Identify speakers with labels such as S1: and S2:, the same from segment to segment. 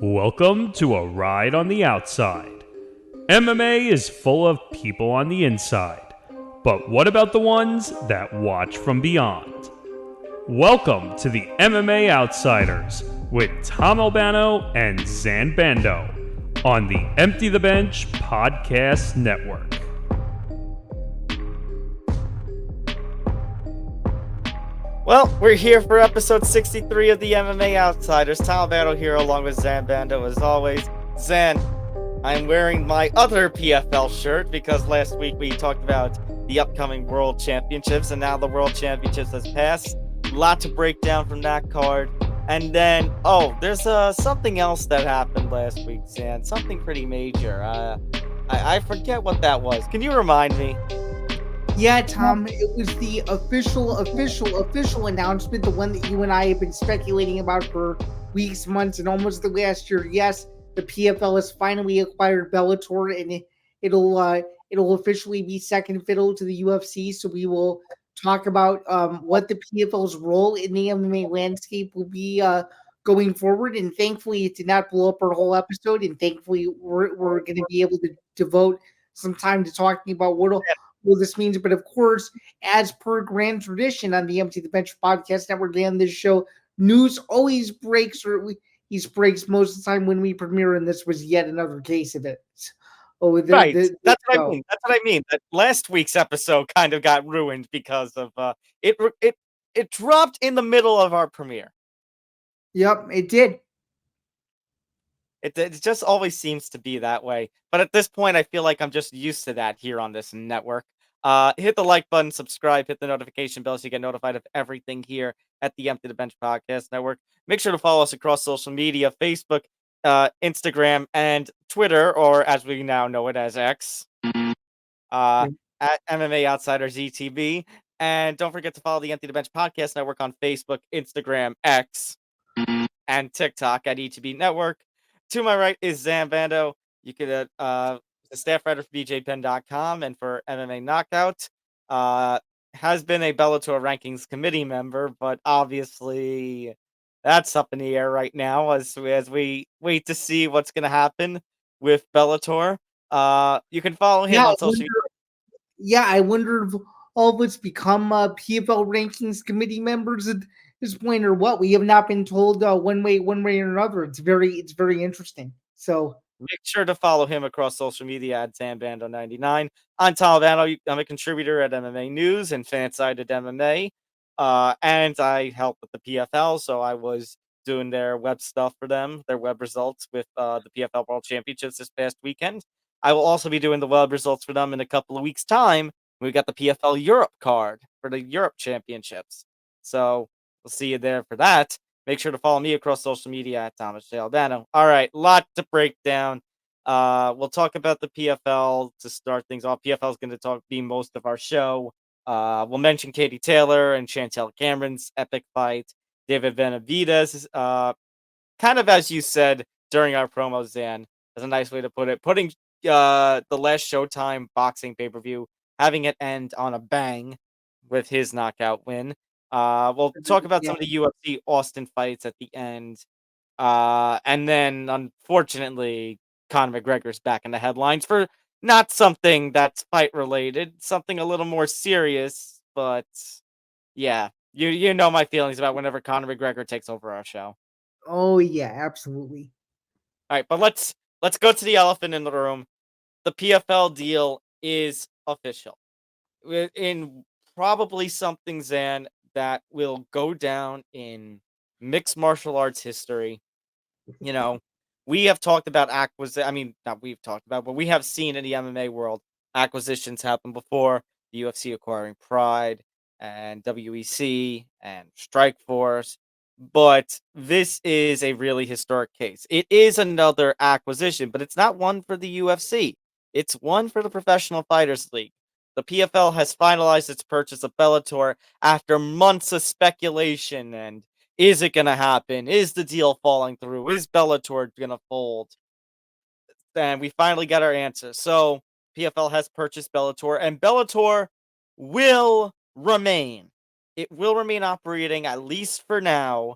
S1: Welcome to a ride on the outside. MMA is full of people on the inside, but what about the ones that watch from beyond? Welcome to the MMA Outsiders with Tom Albano and Zain Bando on the Empty the Bench Podcast Network.
S2: Well, we're here for episode 63 of the MMA Outsiders. Tom Albano here along with Zain Bando as always. Zain, I'm wearing my other PFL shirt because last week we talked about the upcoming World Championships, and now the World Championships has passed. A lot to break down from that card. And then, there's something else that happened last week, Zain. Something pretty major. I forget what that was. Can you remind me?
S3: Yeah, Tom, it was the official announcement, the one that you and I have been speculating about for weeks, months, and almost the last year. Yes, the PFL has finally acquired Bellator, and it'll officially be second fiddle to the UFC. So we will talk about what the PFL's role in the MMA landscape will be going forward. And thankfully, it did not blow up our whole episode. And thankfully, we're going to be able to devote some time to talking about what this means. But of course, as per grand tradition on the Empty the Bench Podcast Network and this show, news always breaks, or at least breaks most of the time when we premiere, and this was yet another case of it.
S2: That's what I mean. That's what I mean. That last week's episode kind of got ruined because of it dropped in the middle of our premiere.
S3: Yep, it did.
S2: It just always seems to be that way. But at this point, I feel like I'm just used to that here on this network. Hit the like button, subscribe, hit the notification bell so you get notified of everything here at the Empty the Bench Podcast Network. Make sure to follow us across social media, Facebook, Instagram, and Twitter, or as we now know it as X, at MMA Outsiders ETB. And don't forget to follow the Empty the Bench Podcast Network on Facebook, Instagram, X, and TikTok at ETB Network. To my right is Zain Bando. You could the staff writer for BJPen.com and for MMA Knockout. Has been a Bellator rankings committee member, but obviously that's up in the air right now as we wait to see what's going to happen with Bellator. You can follow him on social media.
S3: Yeah, I wonder if all of us become PFL rankings committee members at this point, or what. We have not been told one way or another. It's very interesting. So
S2: make sure to follow him across social media at ZanBando99. I'm Tom Albano. I'm a contributor at MMA News and Fansided MMA. And I help with the PFL, so I was doing their web stuff for them, their web results with the PFL World Championships this past weekend. I will also be doing the web results for them in a couple of weeks' time. We got the PFL Europe card for the Europe Championships. So we'll see you there for that. Make sure to follow me across social media at Thomas J. Albano. All right, lot to break down. We'll talk about the PFL to start things off. PFL is going to be most of our show. We'll mention Katie Taylor and Chantelle Cameron's epic fight. David Benavidez, kind of as you said during our promo, Zain, as a nice way to put it, putting the last Showtime boxing pay-per-view, having it end on a bang with his knockout win. We'll talk about some of the UFC Austin fights at the end. And then, unfortunately, Conor McGregor's back in the headlines for not something that's fight-related, something a little more serious. But, yeah, you know my feelings about whenever Conor McGregor takes over our show.
S3: Oh, yeah, absolutely.
S2: All right, but let's go to the elephant in the room. The PFL deal is official. In probably something, Zain, that will go down in mixed martial arts history. You know, we have talked about not we've talked about, but we have seen in the MMA world acquisitions happen before. The UFC acquiring Pride and WEC and Strikeforce. But this is a really historic case. It is another acquisition, but it's not one for the UFC. It's one for the Professional Fighters League. The PFL has finalized its purchase of Bellator after months of speculation. And is it going to happen? Is the deal falling through? Is Bellator going to fold? And we finally got our answer. So PFL has purchased Bellator, and Bellator will remain. It will remain operating, at least for now,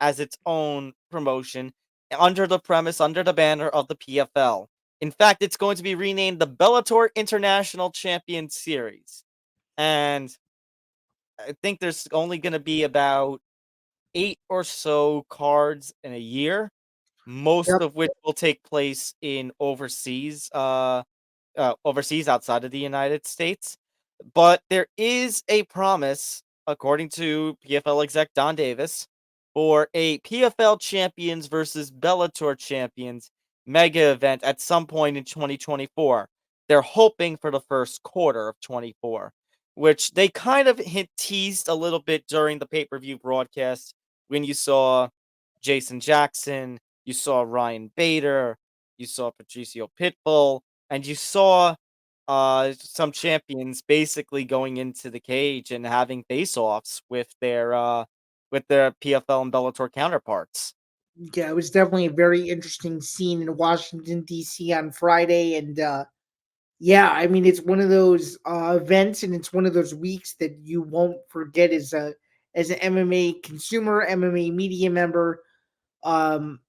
S2: as its own promotion. under the premise, under the banner of the PFL. In fact, it's going to be renamed the Bellator International Champion Series. And I think there's only going to be about 8 or so cards in a year, most
S3: Yep.
S2: of which will take place in overseas overseas outside of the United States. But there is a promise, according to PFL exec Don Davis, for a PFL Champions versus Bellator Champions mega event at some point in 2024. They're hoping for the first quarter of 24, which they kind of teased a little bit during the pay-per-view broadcast when you saw Jason Jackson, you saw Ryan Bader, you saw Patricio Pitbull, and you saw some champions basically going into the cage and having face-offs with their PFL and Bellator counterparts.
S3: Yeah, it was definitely a very interesting scene in Washington D.C. on Friday, and yeah, I mean it's one of those events, and it's one of those weeks that you won't forget as an MMA consumer, MMA media member, MMA,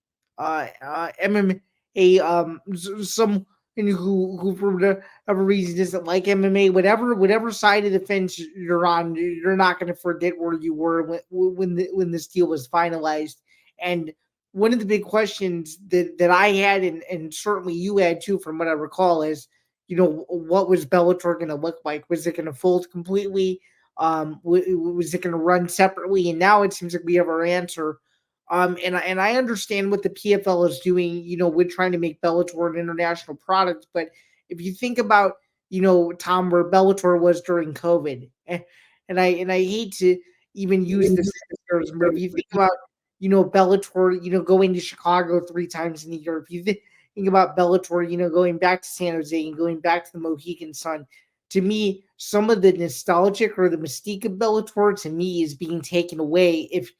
S3: someone who for whatever reason doesn't like MMA, whatever side of the fence you're on, you're not going to forget where you were when this deal was finalized. And one of the big questions that I had, and certainly you had too, from what I recall, is what was Bellator going to look like? Was it going to fold completely? Was it going to run separately? And now it seems like we have our answer. And I understand what the PFL is doing, with trying to make Bellator an international product. But if you think about, Tom, where Bellator was during COVID, and I hate to even use this comparison, but if you think about, Bellator, going to Chicago 3 times in a year, if you think about Bellator, going back to San Jose and going back to the Mohegan Sun, to me, some of the nostalgic or the mystique of Bellator to me is being taken away if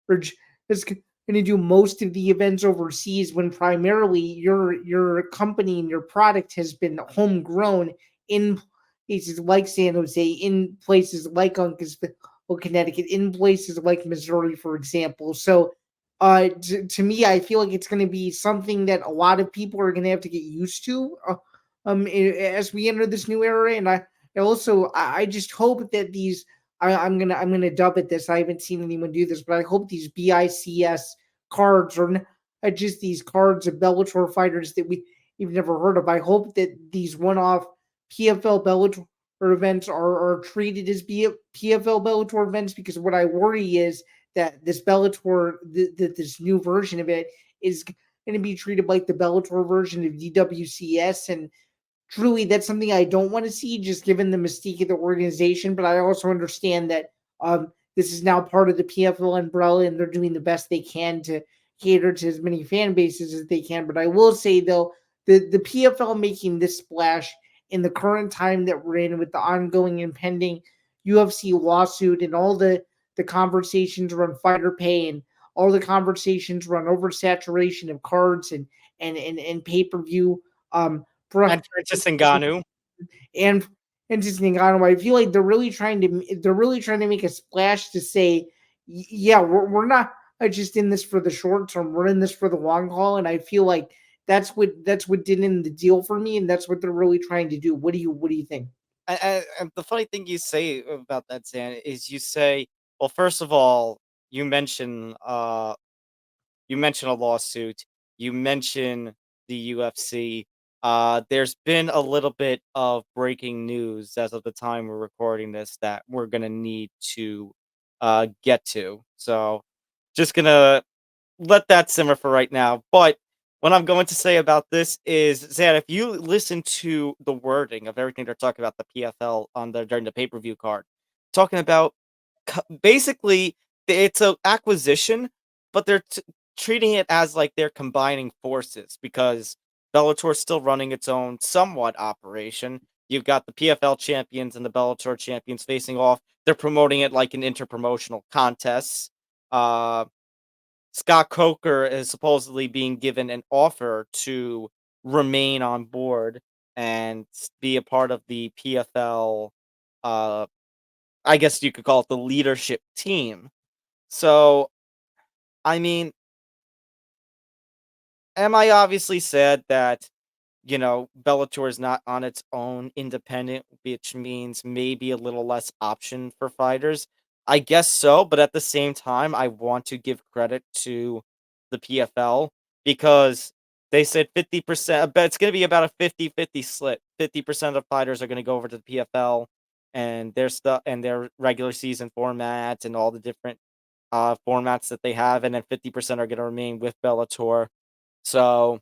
S3: or is going to do most of the events overseas when primarily your company and your product has been homegrown in places like San Jose, in places like Uncasville, Connecticut, in places like Missouri, for example. So, to me, I feel like it's going to be something that a lot of people are going to have to get used to, as we enter this new era. And I just hope that these I'm gonna dub it this. I haven't seen anyone do this, but I hope these BICS cards are not just these cards of Bellator fighters that we've never heard of. I hope that these one-off PFL Bellator events are treated as PFL Bellator events, because what I worry is that this Bellator, this new version of it, is going to be treated like the Bellator version of DWCS, and truly that's something I don't want to see, just given the mystique of the organization. But I also understand that this is now part of the PFL umbrella, and they're doing the best they can to cater to as many fan bases as they can. But I will say, though, the PFL making this splash in the current time that we're in, with the ongoing impending UFC lawsuit and all the conversations around fighter pay, and all the conversations around oversaturation of cards and pay-per-view, um
S2: And Francis Ngannou.
S3: and just Ngannou, I feel like they're really trying to make a splash to say, yeah, we're not just in this for the short term, we're in this for the long haul. And I feel like that's what did in the deal for me, and that's what they're really trying to do. What do you think?
S2: And the funny thing you say about that, Zan, is you say, well, first of all, you mention you mention a lawsuit, you mention the UFC. There's been a little bit of breaking news as of the time we're recording this that we're gonna need to get to. So just gonna let that simmer for right now. But what I'm going to say about this is that if you listen to the wording of everything they're talking about the PFL on the during the pay-per-view card, talking about basically it's a acquisition, but they're treating it as like they're combining forces because Bellator's still running its own somewhat operation. You've got the PFL champions and the Bellator champions facing off. They're promoting it like an interpromotional contest. Uh, Scott Coker is supposedly being given an offer to remain on board and be a part of the PFL. Uh, I guess you could call it the leadership team. So, I mean, am I obviously sad that, Bellator is not on its own independent, which means maybe a little less option for fighters? I guess so, but at the same time, I want to give credit to the PFL because they said 50%, but it's going to be about a 50-50 split. 50% of fighters are going to go over to the PFL and their stuff and their regular season formats and all the different formats that they have, and then 50% are going to remain with Bellator. So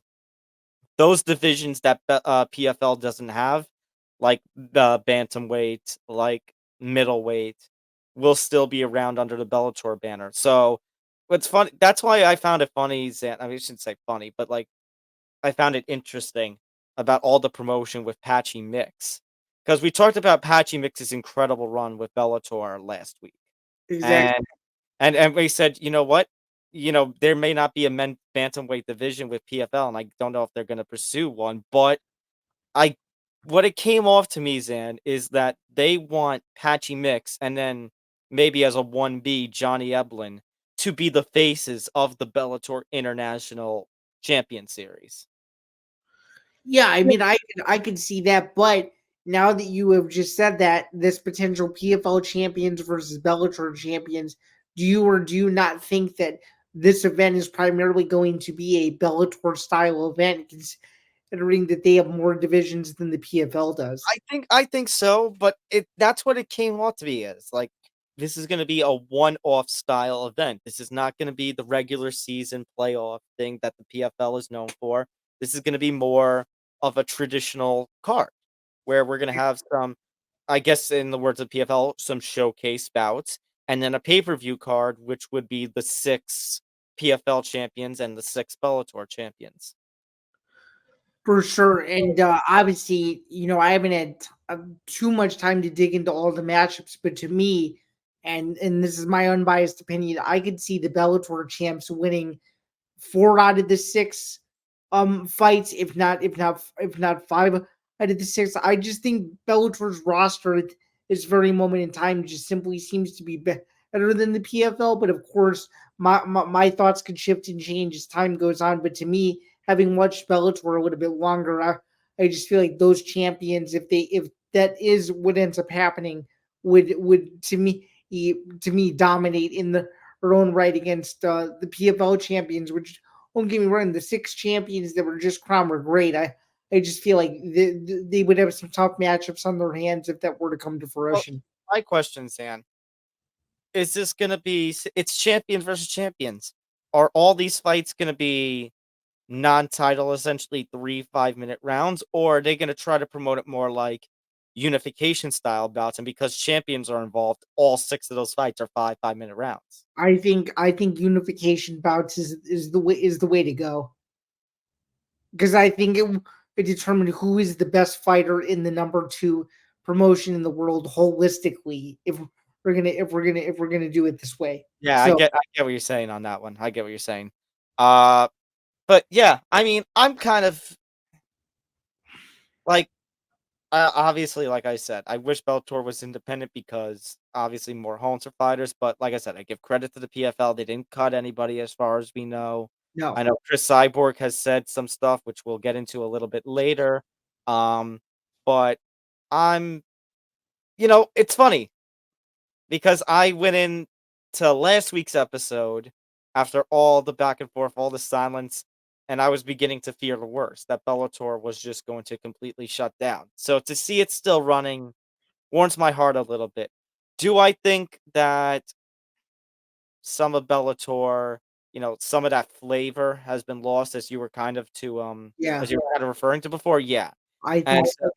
S2: those divisions that PFL doesn't have, like the bantamweight, like middleweight, will still be around under the Bellator banner. So what's funny? That's why I found it funny. I mean, I shouldn't say funny, but like I found it interesting about all the promotion with Patchy Mix because we talked about Patchy Mix's incredible run with Bellator last week,
S3: Exactly.
S2: and and we said, you know what? There may not be a men bantamweight division with PFL, and I don't know if they're gonna pursue one, but I what it came off to me, Zan, is that they want Patchy Mix and then maybe as a 1B, Johnny Eblin to be the faces of the Bellator International Champion Series.
S3: Yeah, I mean, I could see that, but now that you have just said that, this potential PFL champions versus Bellator champions, do you or do you not think that this event is primarily going to be a Bellator style event, considering that they have more divisions than the PFL does?
S2: I think so, but that's what it came off to be as. Like this is gonna be a one-off style event. This is not gonna be the regular season playoff thing that the PFL is known for. This is gonna be more of a traditional card where we're gonna have some, I guess in the words of PFL, some showcase bouts, and then a pay-per-view card, which would be the six PFL champions and the six Bellator champions.
S3: For sure, and obviously, I haven't had too much time to dig into all the matchups, but to me, and this is my unbiased opinion, I could see the Bellator champs winning 4 out of the 6 fights, if not 5 out of the 6. I just think Bellator's roster at this very moment in time just simply seems to be better than the PFL. But of course, my thoughts could shift and change as time goes on. But to me, having watched Bellator a little bit longer, I just feel like those champions, if that is what ends up happening, would to me dominate in their own right against the PFL champions, which don't get me wrong, the 6 champions that were just crowned were great. I just feel like they would have some tough matchups on their hands if that were to come to
S2: Well,
S3: fruition.
S2: my question, Zan, is this gonna be it's champions versus champions. Are all these fights gonna be non-title, essentially 3 5-minute rounds, or are they gonna try to promote it more like unification style bouts? And because champions are involved, all 6 of those fights are 5 5-minute rounds.
S3: I think unification bouts is the way to go, because I think it determine who is the best fighter in the number 2 promotion in the world holistically. If we're gonna do it this way.
S2: Yeah, I
S3: So
S2: get I get what you're saying on that one. I get what you're saying. Uh, but yeah, I mean, I'm kind of like obviously, like I said, I wish Bellator was independent because obviously more homes for fighters. But like I said, I give credit to the PFL. They didn't cut anybody as far as we know. I
S3: no,
S2: know Chris Cyborg has said some stuff, which we'll get into a little bit later. Um, but I'm, it's funny because I went in to last week's episode after all the back and forth, all the silence, and I was beginning to fear the worst that Bellator was just going to completely shut down. So to see it still running warms my heart a little bit. Do I think that some of Bellator, some of that flavor has been lost as you were kind of
S3: yeah,
S2: as you were kind of referring to before? Yeah.
S3: I think
S2: And
S3: so.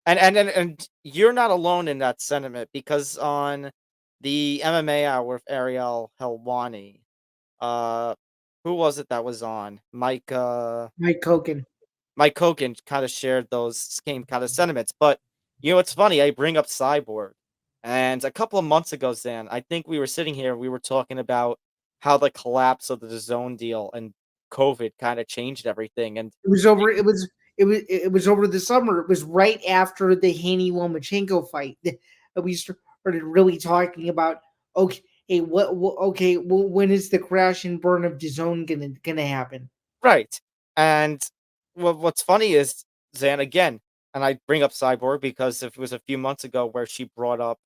S2: and you're not alone in that sentiment because on the MMA Hour with Ariel Helwani, uh, who was it that was on?
S3: Mike Koken.
S2: Mike Hogan kind of shared those same kind of sentiments. But it's funny. I bring up Cyborg, and a couple of months ago, Zan, I think we were sitting here. We were talking about how the collapse of the zone deal and COVID kind of changed everything. And
S3: It was over. It was over the summer. It was right after the Haney Lomachenko fight that we started really talking about. Okay, hey, okay, well, when is the crash and burn of DAZN gonna happen?
S2: right. And what's funny is Zan again, and I bring up Cyborg because it was a few months ago where she brought up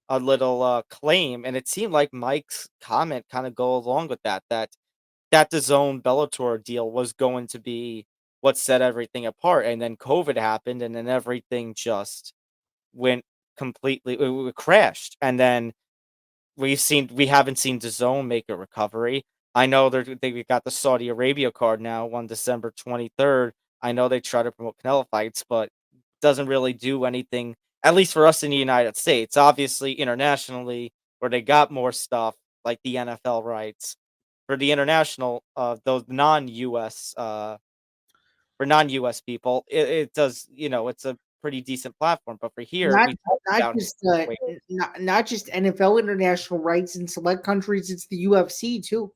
S2: a little claim, and it seemed like Mike's comment kind of go along with that the zone Bellator deal was going to be what set everything apart, and then COVID happened, and then everything just went completely it crashed, and then we haven't seen DAZN make a recovery. I know they got the Saudi Arabia card now on December 23rd. I know they try to promote Canelo fights, but doesn't really do anything, at least for us in the United States. Obviously, internationally, where they got more stuff like the NFL rights for the international, those non-US, for non-US people, it does, it's a pretty decent platform. But for here,
S3: Not
S2: we talk
S3: not
S2: about
S3: just
S2: wait,
S3: not just NFL international rights in select countries. It's the UFC too.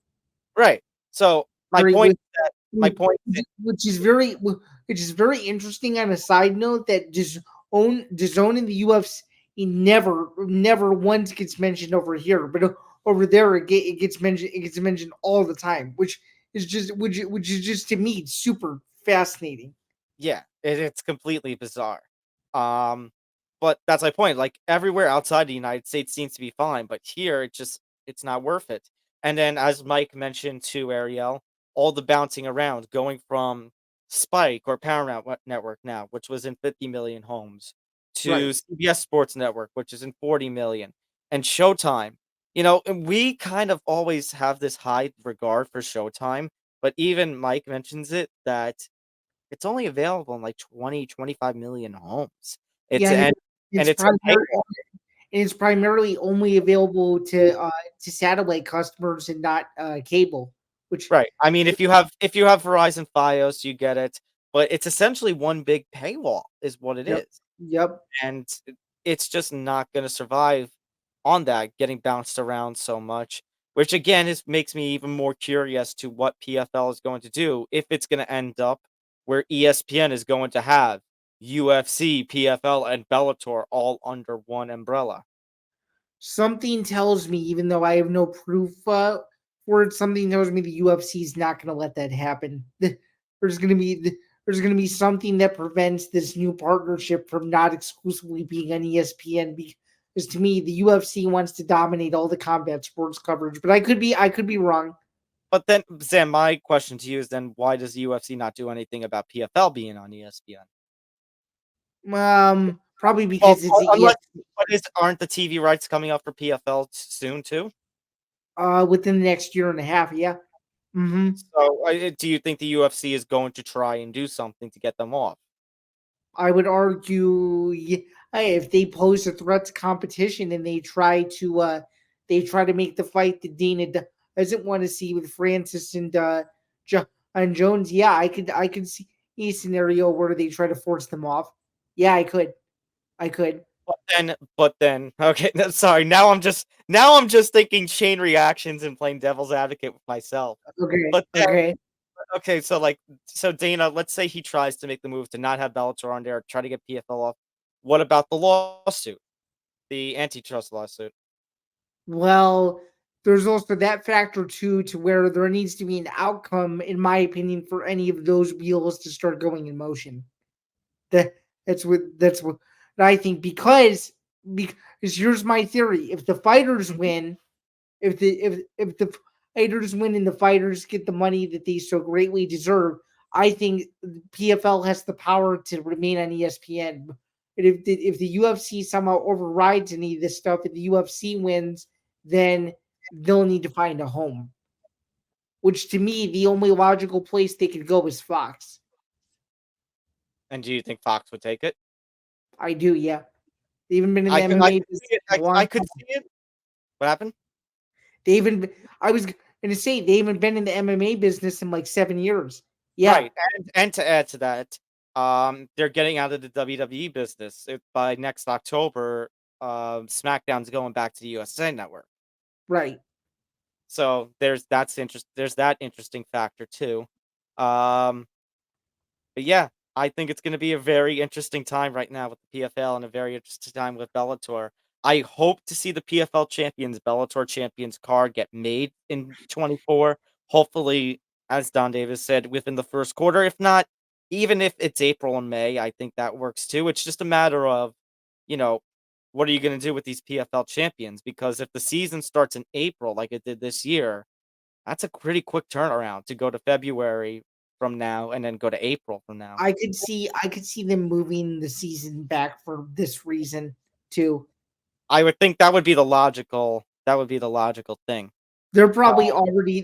S2: right. So my
S3: Very
S2: point
S3: with
S2: is that my point
S3: which is very which is very interesting. On a side note, that DAZN in the UFC never once gets mentioned over here, but over there it gets mentioned. It gets mentioned all the time, which is just to me super fascinating.
S2: Yeah, it's completely bizarre. Um, but that's my point. Like everywhere outside the United States seems to be fine, but here it's not worth it. And then as Mike mentioned to Ariel, all the bouncing around, going from Spike or Paramount Network now, which was in 50 million homes,
S3: Right.
S2: to CBS Sports Network, which is in 40 million, and Showtime. And we kind of always have this high regard for Showtime, but even Mike mentions it that it's only available in like 20-25 million homes. It's
S3: Yeah, and
S2: and
S3: it's
S2: it's a
S3: primarily
S2: paywall.
S3: it's primarily only available to satellite customers and not cable. Which
S2: Right. I mean, if you have Verizon Fios, you get it, but it's essentially one big paywall is what it
S3: yep,
S2: is.
S3: yep.
S2: And it's just not gonna survive on that, getting bounced around so much, which again is makes me even more curious to what PFL is going to do if it's gonna end up where ESPN is going to have UFC, PFL, and Bellator all under one umbrella.
S3: Something tells me, even though I have no proof for it, something tells me the UFC is not going to let that happen. There's going to be there's going to be something that prevents this new partnership from not exclusively being on ESPN. Because to me, the UFC wants to dominate all the combat sports coverage, but I could be wrong.
S2: But then, Sam, my question to you is then why does the UFC not do anything about PFL being on ESPN?
S3: Probably
S2: Well,
S3: because it's a
S2: unless
S3: ESPN.
S2: aren't the TV rights coming up for PFL soon too?
S3: Within the next year and a half. Yeah. Hmm.
S2: So, do you think the UFC is going to try and do something to get them off?
S3: I would argue, hey, if they pose a threat to competition and they try to make the fight that doesn't want to see with Francis and Jones. Yeah, I could see a scenario where they try to force them off. Yeah, I could.
S2: But then, okay, no, sorry. Now I'm just thinking chain reactions and playing devil's advocate with myself.
S3: Okay,
S2: But then,
S3: okay.
S2: okay, so Dana, let's say he tries to make the move to not have Bellator on there, try to get PFL off. What about the lawsuit, the antitrust lawsuit?
S3: Well, there's also that factor too, to where there needs to be an outcome, in my opinion, for any of those wheels to start going in motion. That that's what I think, because here's my theory: if the fighters win, if the fighters win and the fighters get the money that they so greatly deserve, I think PFL has the power to remain on ESPN. And if the UFC somehow overrides any of this stuff and the UFC wins, then they'll need to find a home. Which to me, the only logical place they could go is Fox.
S2: And do you think Fox would take it?
S3: I do, yeah. They even been in the
S2: I
S3: MMA
S2: could
S3: business
S2: see it.
S3: a
S2: I
S3: long
S2: could
S3: time.
S2: see it. What happened?
S3: They even I was gonna say they even been in the MMA business in like 7 years. Yeah,
S2: Right, and to add to that, they're getting out of the WWE business. By next October, SmackDown's going back to the USA Network.
S3: right.
S2: So there's that interesting factor too. Um, but yeah, I think it's gonna be a very interesting time right now with the PFL and a very interesting time with Bellator. I hope to see the PFL champions, Bellator champions card get made in 24. Hopefully as Don Davis said, within the first quarter. If not, even if it's April and May, I think that works too. It's just a matter of, you know, what are you going to do with these PFL champions? Because if the season starts in April, like it did this year, that's a pretty quick turnaround to go to February from now and then go to April from now.
S3: I could see them moving the season back for this reason too.
S2: I would think that would be the logical thing.
S3: They're probably already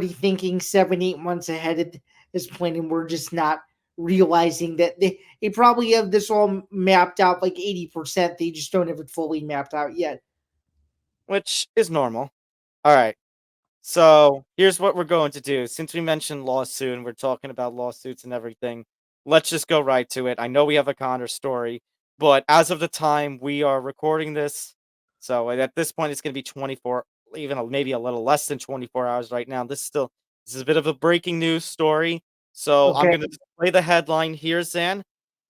S3: thinking 7-8 months ahead at this point, and we're just not realizing that they probably have this all mapped out like 80%. They just don't have it fully mapped out yet.
S2: Which is normal. All right. So here's what we're going to do. Since we mentioned lawsuit and we're talking about lawsuits and everything, let's just go right to it. I know we have a Connor story, but as of the time we are recording this, so at this point it's going to be 24, maybe a little less than 24 hours right now. This is a bit of a breaking news story. So I'm
S3: Okay.
S2: going to play the headline here, Zan,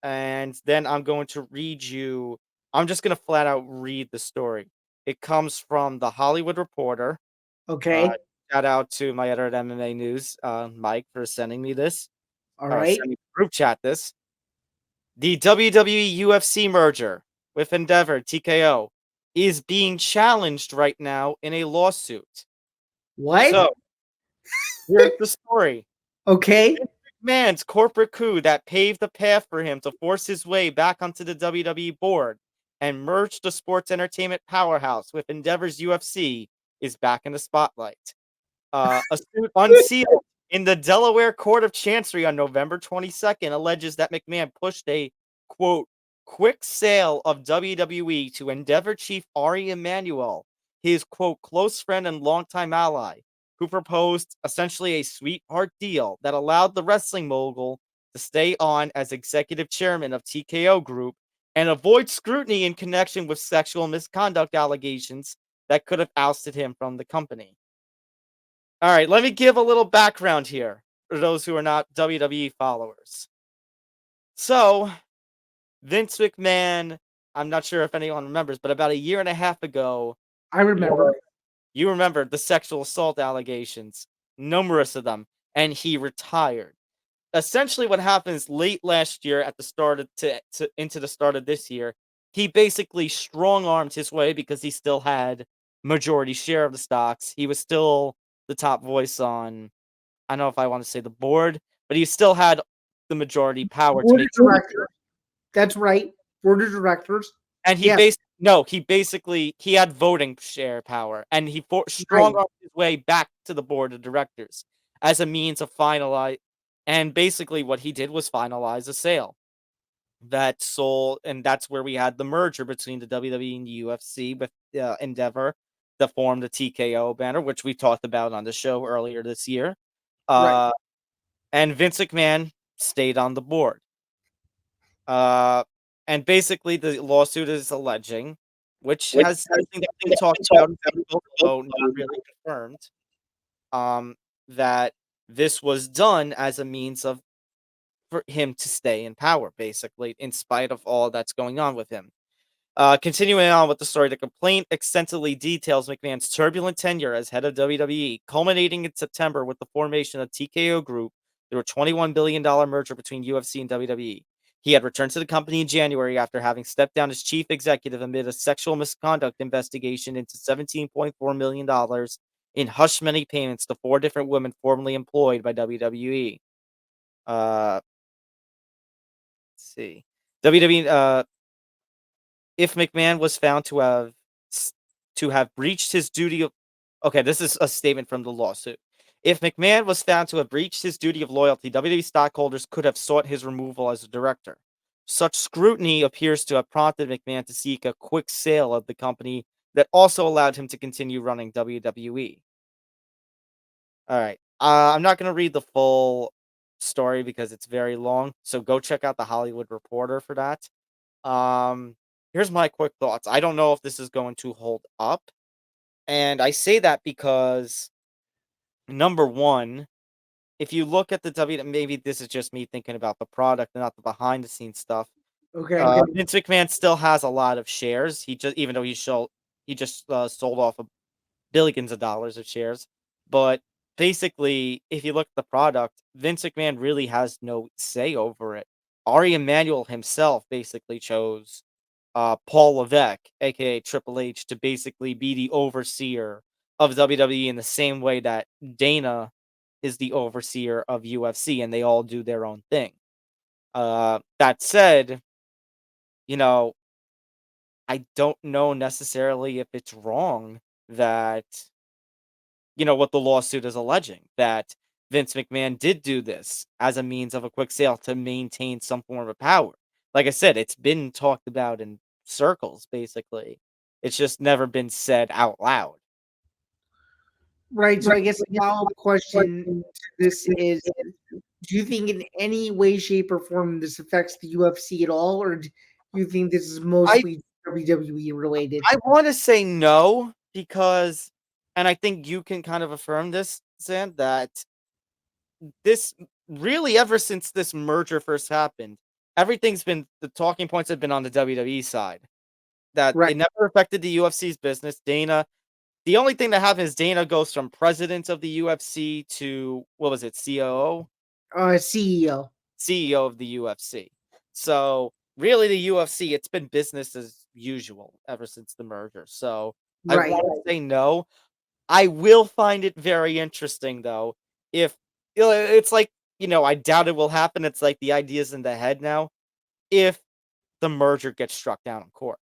S2: and then I'm going to read you. I'm just going to flat out read the story. It comes from the Hollywood Reporter.
S3: Okay.
S2: Shout out to my editor at MMA News, Mike, for sending me this.
S3: All right.
S2: Sending the group chat this. The WWE UFC merger with Endeavor TKO is being challenged right now in a lawsuit.
S3: What?
S2: So here's the story.
S3: Okay.
S2: McMahon's corporate coup that paved the path for him to force his way back onto the WWE board and merge the sports entertainment powerhouse with Endeavor's UFC is back in the spotlight. A suit unsealed in the Delaware Court of Chancery on November 22nd alleges that McMahon pushed a, quote, quick sale of WWE to Endeavor chief Ari Emanuel, his, quote, close friend and longtime ally, who proposed essentially a sweetheart deal that allowed the wrestling mogul to stay on as executive chairman of TKO Group and avoid scrutiny in connection with sexual misconduct allegations that could have ousted him from the company. All right, let me give a little background here for those who are not WWE followers. So, Vince McMahon, I'm not sure if anyone remembers, but about a year and a half ago,
S3: I remember.
S2: you remember the sexual assault allegations, numerous of them, and he retired. Essentially, what happens late last year at the start of into the start of this year, he basically strong-armed his way because he still had majority share of the stocks. He was still the top voice on, I don't know if I want to say the board, but he still had the majority power to
S3: Board
S2: make.
S3: of directors. That's right. Board of directors.
S2: And he
S3: Yes.
S2: he had voting share power, and he strong armed his way back to the board of directors as a means of finalize. And basically, what he did was finalize a sale that sold, and that's where we had the merger between the WWE and the UFC with Endeavor that formed the TKO banner, which we talked about on the show earlier this year.
S3: Right.
S2: And Vince McMahon stayed on the board. And basically, the lawsuit is alleging, which has something that we talked about, although not really confirmed, that this was done as a means of for him to stay in power, basically, in spite of all that's going on with him. Continuing on with the story, the complaint extensively details McMahon's turbulent tenure as head of WWE, culminating in September with the formation of TKO Group through a $21 billion merger between UFC and WWE. He had returned to the company in January after having stepped down as chief executive amid a sexual misconduct investigation into $17.4 million in hush money payments to 4 different women formerly employed by WWE. Let's see. WWE, if McMahon was found to have breached his duty of, okay, this is a statement from the lawsuit. If McMahon was found to have breached his duty of loyalty, WWE stockholders could have sought his removal as a director. Such scrutiny appears to have prompted McMahon to seek a quick sale of the company that also allowed him to continue running WWE. All right. I'm not going to read the full story because it's very long, so go check out the Hollywood Reporter for that. Here's my quick thoughts. I don't know if this is going to hold up. And I say that because, number one, if you look at the maybe this is just me thinking about the product and not the behind the scenes stuff.
S3: Okay.
S2: Vince McMahon still has a lot of shares. Even though he just sold off billions of dollars of shares, but basically, if you look at the product, Vince McMahon really has no say over it. Ari Emanuel himself basically chose Paul Levesque, aka Triple H, to basically be the overseer of WWE in the same way that Dana is the overseer of UFC, and they all do their own thing. That said, you know, I don't know necessarily if it's wrong that, what the lawsuit is alleging, that Vince McMahon did do this as a means of a quick sale to maintain some form of power. Like I said, it's been talked about in circles, basically. It's just never been said out loud.
S3: Right. So I guess the follow-up question to this is, do you think in any way, shape, or form this affects the UFC at all, or do you think this is
S2: I
S3: mostly WWE related?
S2: I want to say no because, and I think you can kind of affirm this, Zan, that this really ever since this merger first happened, the talking points have been on the WWE side. That
S3: Right.
S2: it never affected the UFC's business. The only thing that happened is Dana goes from president of the UFC to, what was it, COO?
S3: CEO.
S2: CEO of the UFC. So really the UFC, it's been business as usual ever since the merger. So I
S3: Right.
S2: want to say no. I will find it very interesting though. If it's like, I doubt it will happen. It's like the idea's in the head now. If the merger gets struck down in court.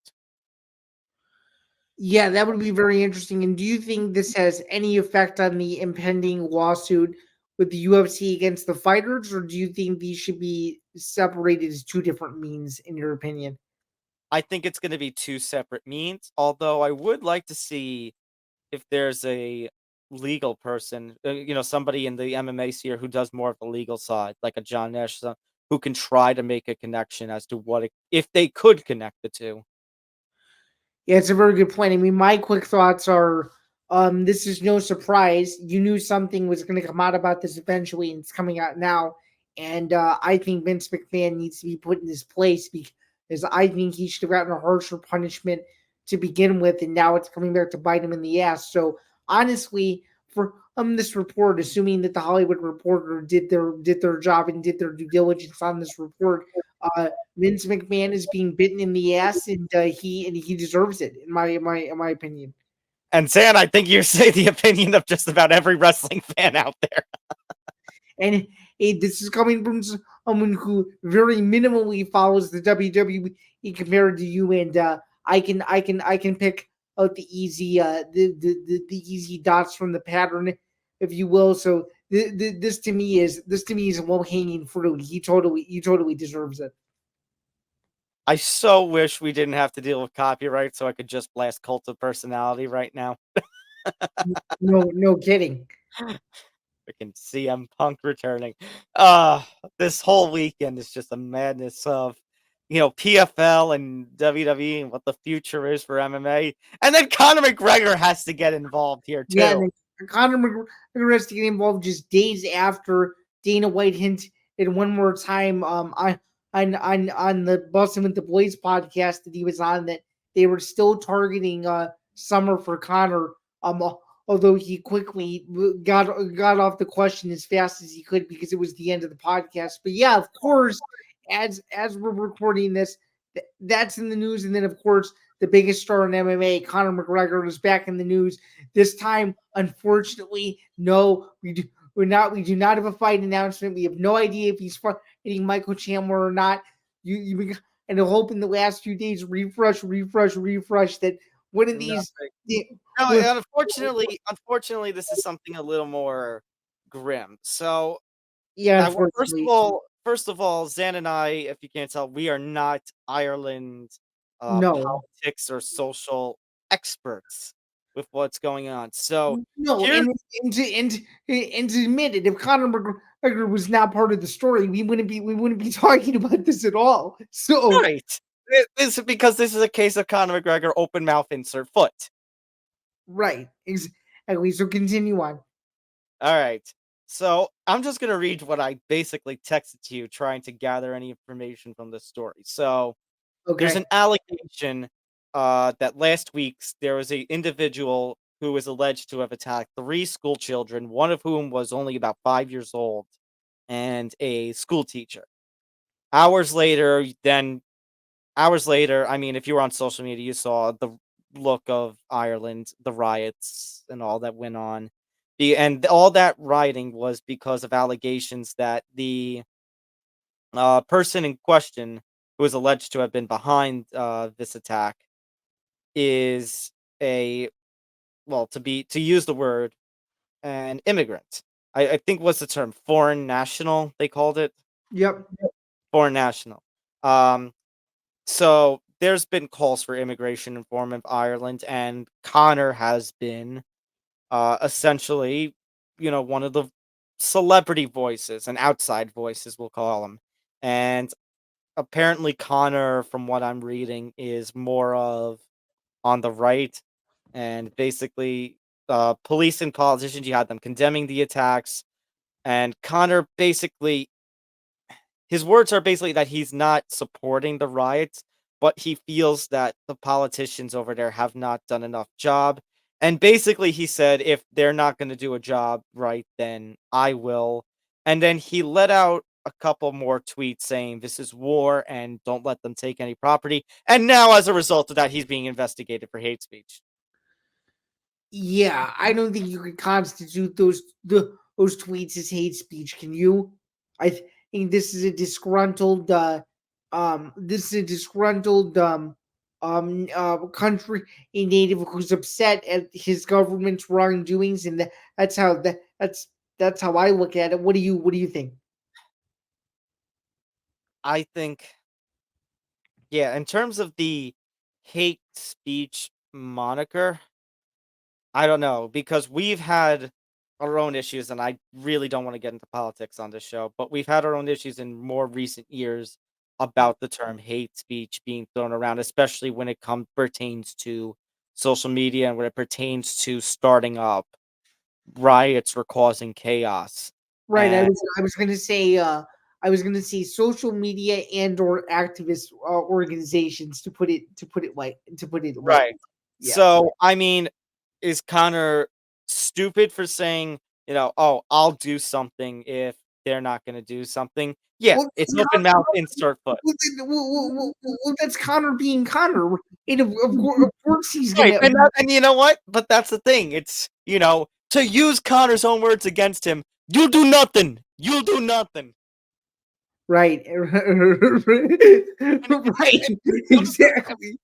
S3: Yeah, that would be very interesting. And do you think this has any effect on the impending lawsuit with the UFC against the fighters, or do you think these should be separated as two different means, in your opinion?
S2: I think it's going to be two separate means, although I would like to see if there's a legal person, somebody in the MMA sphere who does more of the legal side, like a John Nash, who can try to make a connection as to if they could connect the two.
S3: Yeah, it's a very good point. I mean, my quick thoughts are this is no surprise. You knew something was going to come out about this eventually, and it's coming out now. And I think Vince McMahon needs to be put in his place because I think he should have gotten a harsher punishment to begin with, and now it's coming back to bite him in the ass. So honestly, for this report, assuming that the Hollywood Reporter did their job and did their due diligence on this report, Vince McMahon is being bitten in the ass, and he deserves it in my opinion.
S2: And Zan, I think you say the opinion of just about every wrestling fan out there.
S3: And this is coming from someone who very minimally follows the WWE compared to you, and I can pick out the easy the easy dots from the pattern, if you will. So this to me is low hanging fruit. He totally deserves it.
S2: I so wish we didn't have to deal with copyright so I could just blast Cult of Personality right now.
S3: No kidding.
S2: Freaking CM Punk returning. This whole weekend is just a madness of, PFL and WWE and what the future is for MMA. And then Conor McGregor has to get involved here
S3: Yeah,
S2: too.
S3: and then Conor McGregor has to get involved just days after Dana White hinted one more time on the Bustin' with the Boys podcast that he was on, that they were still targeting summer for Conor. Although he quickly got off the question as fast as he could because it was the end of the podcast. But yeah, of course, as we're recording this, that's in the news, and then of course the biggest star in MMA, Conor McGregor, is back in the news. This time, unfortunately, no, we do not have a fight announcement. We have no idea if he's fighting Michael Chandler or not. And I hope in the last few days, refresh that one of these.
S2: No, unfortunately, this is something a little more grim. So,
S3: Yeah,
S2: well,
S3: unfortunately,
S2: first of all, Zan and I, if you can't tell, we are not Ireland
S3: no.
S2: politics or social experts with what's going on. So
S3: No,
S2: here's
S3: and to admit it, if Conor McGregor was not part of the story, we wouldn't be talking about this at all. So
S2: right. This is because this is a case of Conor McGregor open mouth insert foot.
S3: right, exactly. So continue on.
S2: All right. So I'm just gonna read what I basically texted to you, trying to gather any information from this story. So there's
S3: Okay.
S2: an allegation that last week there was a individual who is alleged to have attacked 3 school children, one of whom was only about 5 years old, and a school teacher. Hours later, I mean, if you were on social media, you saw the look of Ireland, the riots, and all that went on. And all that rioting was because of allegations that the person in question, who is alleged to have been behind this attack, is a to use the word, an immigrant. I think what's the term? Foreign national, they called it?
S3: Yep.
S2: Foreign national. Um, so there's been calls for immigration reform of Ireland, and Conor has been essentially, one of the celebrity voices and outside voices, we'll call him. And apparently, Conor, from what I'm reading, is more of on the right, and basically, police and politicians, you had them condemning the attacks, and Conor basically, his words are basically that he's not supporting the riots, but he feels that the politicians over there have not done enough job. And basically, he said, if they're not going to do a job right, then I will. And then he let out a couple more tweets saying this is war and don't let them take any property. And now, as a result of that, he's being investigated for hate speech.
S3: Yeah, I don't think you could constitute those tweets as hate speech. Can you? Think this is a disgruntled country, a native who's upset at his government's wrongdoings, and that's how I look at it. What do you think?
S2: I think, yeah, in terms of the hate speech moniker, I don't know, because we've had our own issues, and I really don't want to get into politics on this show, but we've had our own issues in more recent years about the term hate speech being thrown around, especially when it pertains to social media and when it pertains to starting up riots or causing chaos.
S3: Right. I
S2: And
S3: was I was gonna say social media and or activist organizations, to put it
S2: right.
S3: lightly. Yeah.
S2: So, I mean, is Connor stupid for saying, "Oh, I'll do something if they're not gonna do something"? Yeah,
S3: Well,
S2: it's open mouth, insert foot.
S3: that's Connor being Connor. And of course he's
S2: Right,
S3: gonna.
S2: and you know what? But that's the thing. It's, to use Connor's own words against him, "You'll do nothing. You'll do nothing."
S3: Right.
S2: And
S3: Right.
S2: one of the
S3: Exactly.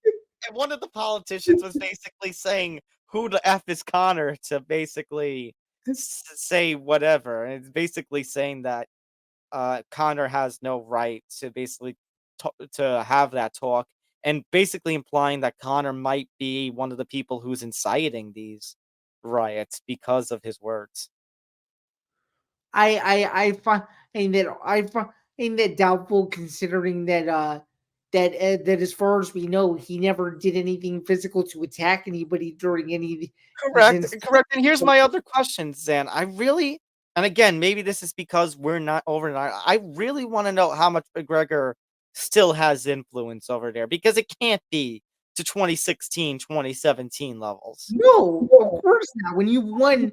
S2: and one of the politicians was basically saying, "Who the F is Connor?" to basically say whatever, and it's basically saying that Connor has no right to basically to have that talk, and basically implying that Connor might be one of the people who's inciting these riots because of his words.
S3: I find that doubtful, considering that as far as we know, he never did anything physical to attack anybody during any of these
S2: Correct,
S3: incidents.
S2: correct. And here's my other question, Zan. And again, maybe this is because we're not overnight. I really want to know how much McGregor still has influence over there, because it can't be to 2016, 2017 levels.
S3: No, of course not. When you won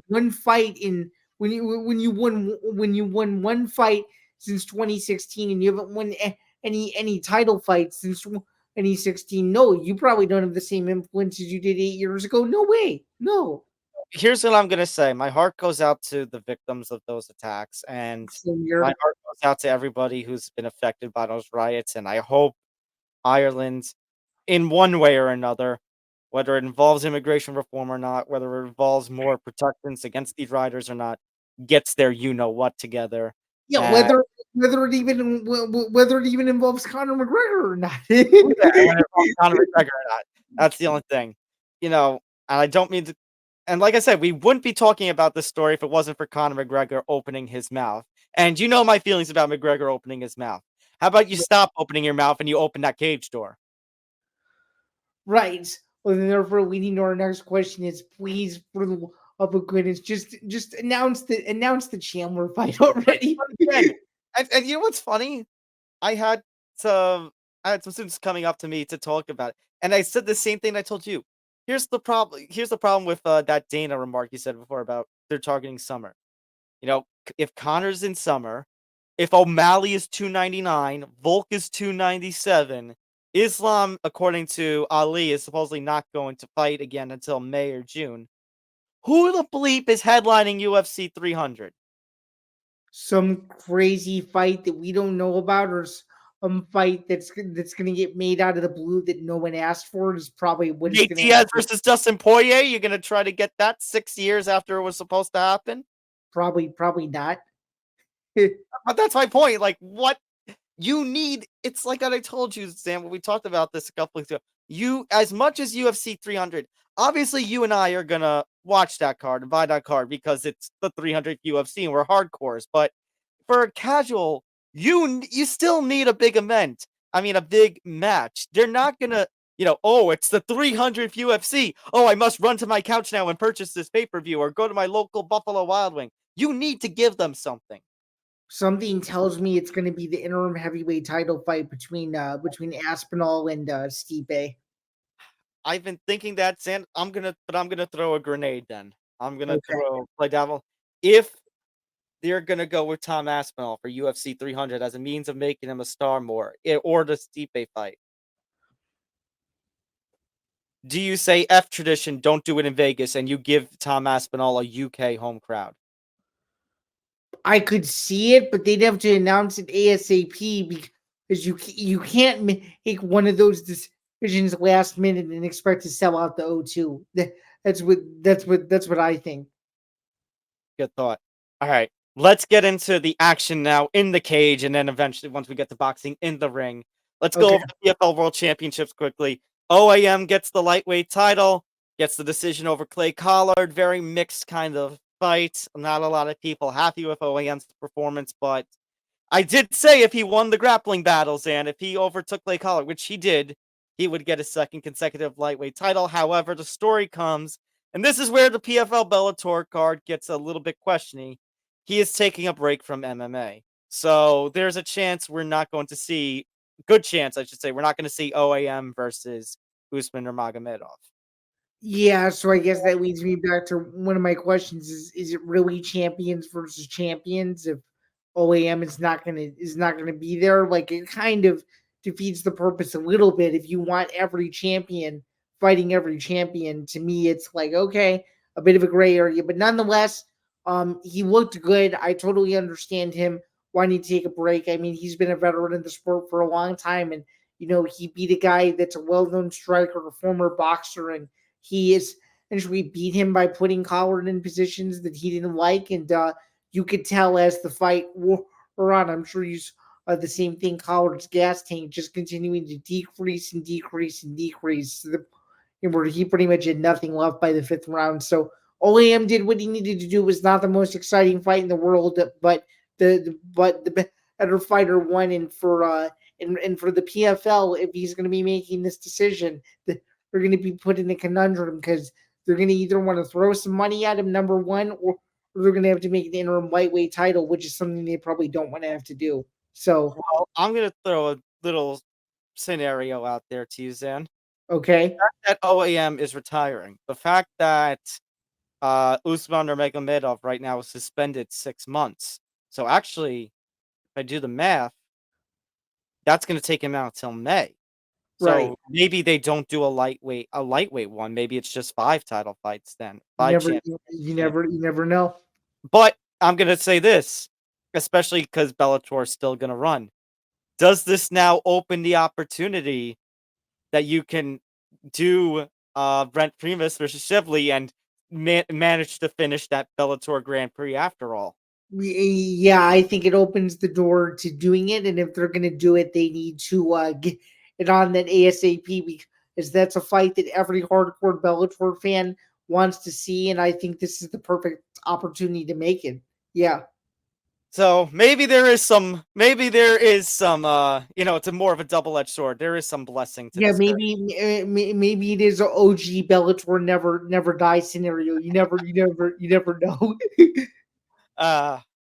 S3: one fight in when you won one fight since 2016, and you haven't won any title fights since 2016. No, you probably don't have the same influence as you did 8 years ago. No way. No.
S2: Here's what I'm gonna say. My heart goes out to the victims of those attacks, and
S3: Same
S2: my
S3: year.
S2: heart goes out to everybody who's been affected by those riots. And I hope Ireland, in one way or another, whether it involves immigration reform or not, whether it involves more protections against these riders or not, gets their you know what together.
S3: Yeah,
S2: And
S3: whether it even involves Conor McGregor or not.
S2: yeah, and whether it involves Conor McGregor or not. That's the only thing. And I don't mean to, and like I said, we wouldn't be talking about this story if it wasn't for Conor McGregor opening his mouth. And you know my feelings about McGregor opening his mouth. How about you stop opening your mouth and you open that cage door?
S3: Right. Well, then therefore, leading to our next question is, please, for the love of goodness, just announce the Chandler fight already.
S2: But again, and you know what's funny? I had some I had some students coming up to me to talk about it, and I said the same thing I told you. Here's the problem. Here's the problem with that Dana remark you said before about they're targeting summer. If Connor's in summer, if O'Malley is 299, Volk is 297, Islam, according to Ali, is supposedly not going to fight again until May or June. Who the bleep is headlining UFC 300?
S3: Some crazy fight that we don't know about, or some fight that's going to get made out of the blue that no one asked for is probably what it's
S2: Nate
S3: going to
S2: Diaz
S3: happen.
S2: versus Dustin Poirier? You're going to try to get that 6 years after it was supposed to happen?
S3: Probably not.
S2: But that's my point. Like, what you need, it's like I told you, Sam, when we talked about this a couple weeks ago. You, as much as UFC 300, obviously you and I are going to watch that card and buy that card because it's the 300th UFC and we're hardcores. But for a casual, you still need a big event. I mean, a big match. They're not going to, oh, it's the 300th UFC. Oh, I must run to my couch now and purchase this pay-per-view or go to my local Buffalo Wild Wing. You need to give them something.
S3: Something tells me it's going to be the interim heavyweight title fight between Aspinall and Stipe.
S2: I've been thinking that, Sam. I'm gonna throw a grenade. Then I'm gonna
S3: Okay.
S2: play devil. If they're gonna go with Tom Aspinall for UFC 300 as a means of making him a star more, or the Stipe fight, do you say F tradition? Don't do it in Vegas, and you give Tom Aspinall a UK home crowd?
S3: I could see it, but they'd have to announce it ASAP because you can't make one of those decisions last minute and expect to sell out the O2. That's what I think.
S2: Good thought. All right, let's get into the action now in the cage, and then eventually, once we get to boxing in the ring, let's go over the PFL World Championships quickly. OAM gets the lightweight title, gets the decision over Clay Collard. Very mixed kind of fight. Not a lot of people happy with OAM's performance, but I did say if he won the grappling battles and if he overtook Clay Collard, which he did, he would get a second consecutive lightweight title. However, the story comes, and this is where the PFL Bellator card gets a little bit questioning. He is taking a break from MMA. So there's a chance we're not going to see, good chance, I should say, we're not going to see OAM versus Usman or Magomedov.
S3: Yeah, so I guess that leads me back to one of my questions: is it really champions versus champions if OAM is not gonna be there? Like, it kind of defeats the purpose a little bit if you want every champion fighting every champion. To me, it's like, okay, a bit of a gray area, but nonetheless, he looked good. I totally understand him wanting to take a break. I mean, he's been a veteran in the sport for a long time, and he beat a guy that's a well-known striker, a former boxer, and he is essentially beat him by putting Collard in positions that he didn't like, and you could tell as the fight wore on. I'm sure you saw the same thing. Collard's gas tank just continuing to decrease and decrease and decrease to the point where he pretty much had nothing left by the fifth round. So OAM did what he needed to do. It was not the most exciting fight in the world, but the better fighter won. And for the PFL, if he's going to be making this decision, they're going to be put in a conundrum because they're going to either want to throw some money at him, number one, or they're going to have to make the interim lightweight title, which is something they probably don't want to have to do. So,
S2: well, I'm going to throw a little scenario out there to you, Zan.
S3: Okay.
S2: The fact that OAM is retiring, the fact that Usman or Magomedov right now is suspended 6 months. So actually, if I do the math, that's going to take him out till May. So
S3: Right.
S2: maybe they don't do a lightweight one. Maybe it's just 5 title fights then.
S3: You never know.
S2: But I'm going to say this, especially because Bellator is still going to run. Does this now open the opportunity that you can do Brent Primus versus Shively and manage to finish that Bellator Grand Prix after all?
S3: Yeah, I think it opens the door to doing it, and if they're going to do it, they need to get it on that ASAP because that's a fight that every hardcore Bellator fan wants to see, and I think this is the perfect opportunity to make it. Yeah.
S2: So maybe there is some, it's a more of a double-edged sword. There is some blessing to this.
S3: Maybe it is an OG Bellator never die scenario. You never know.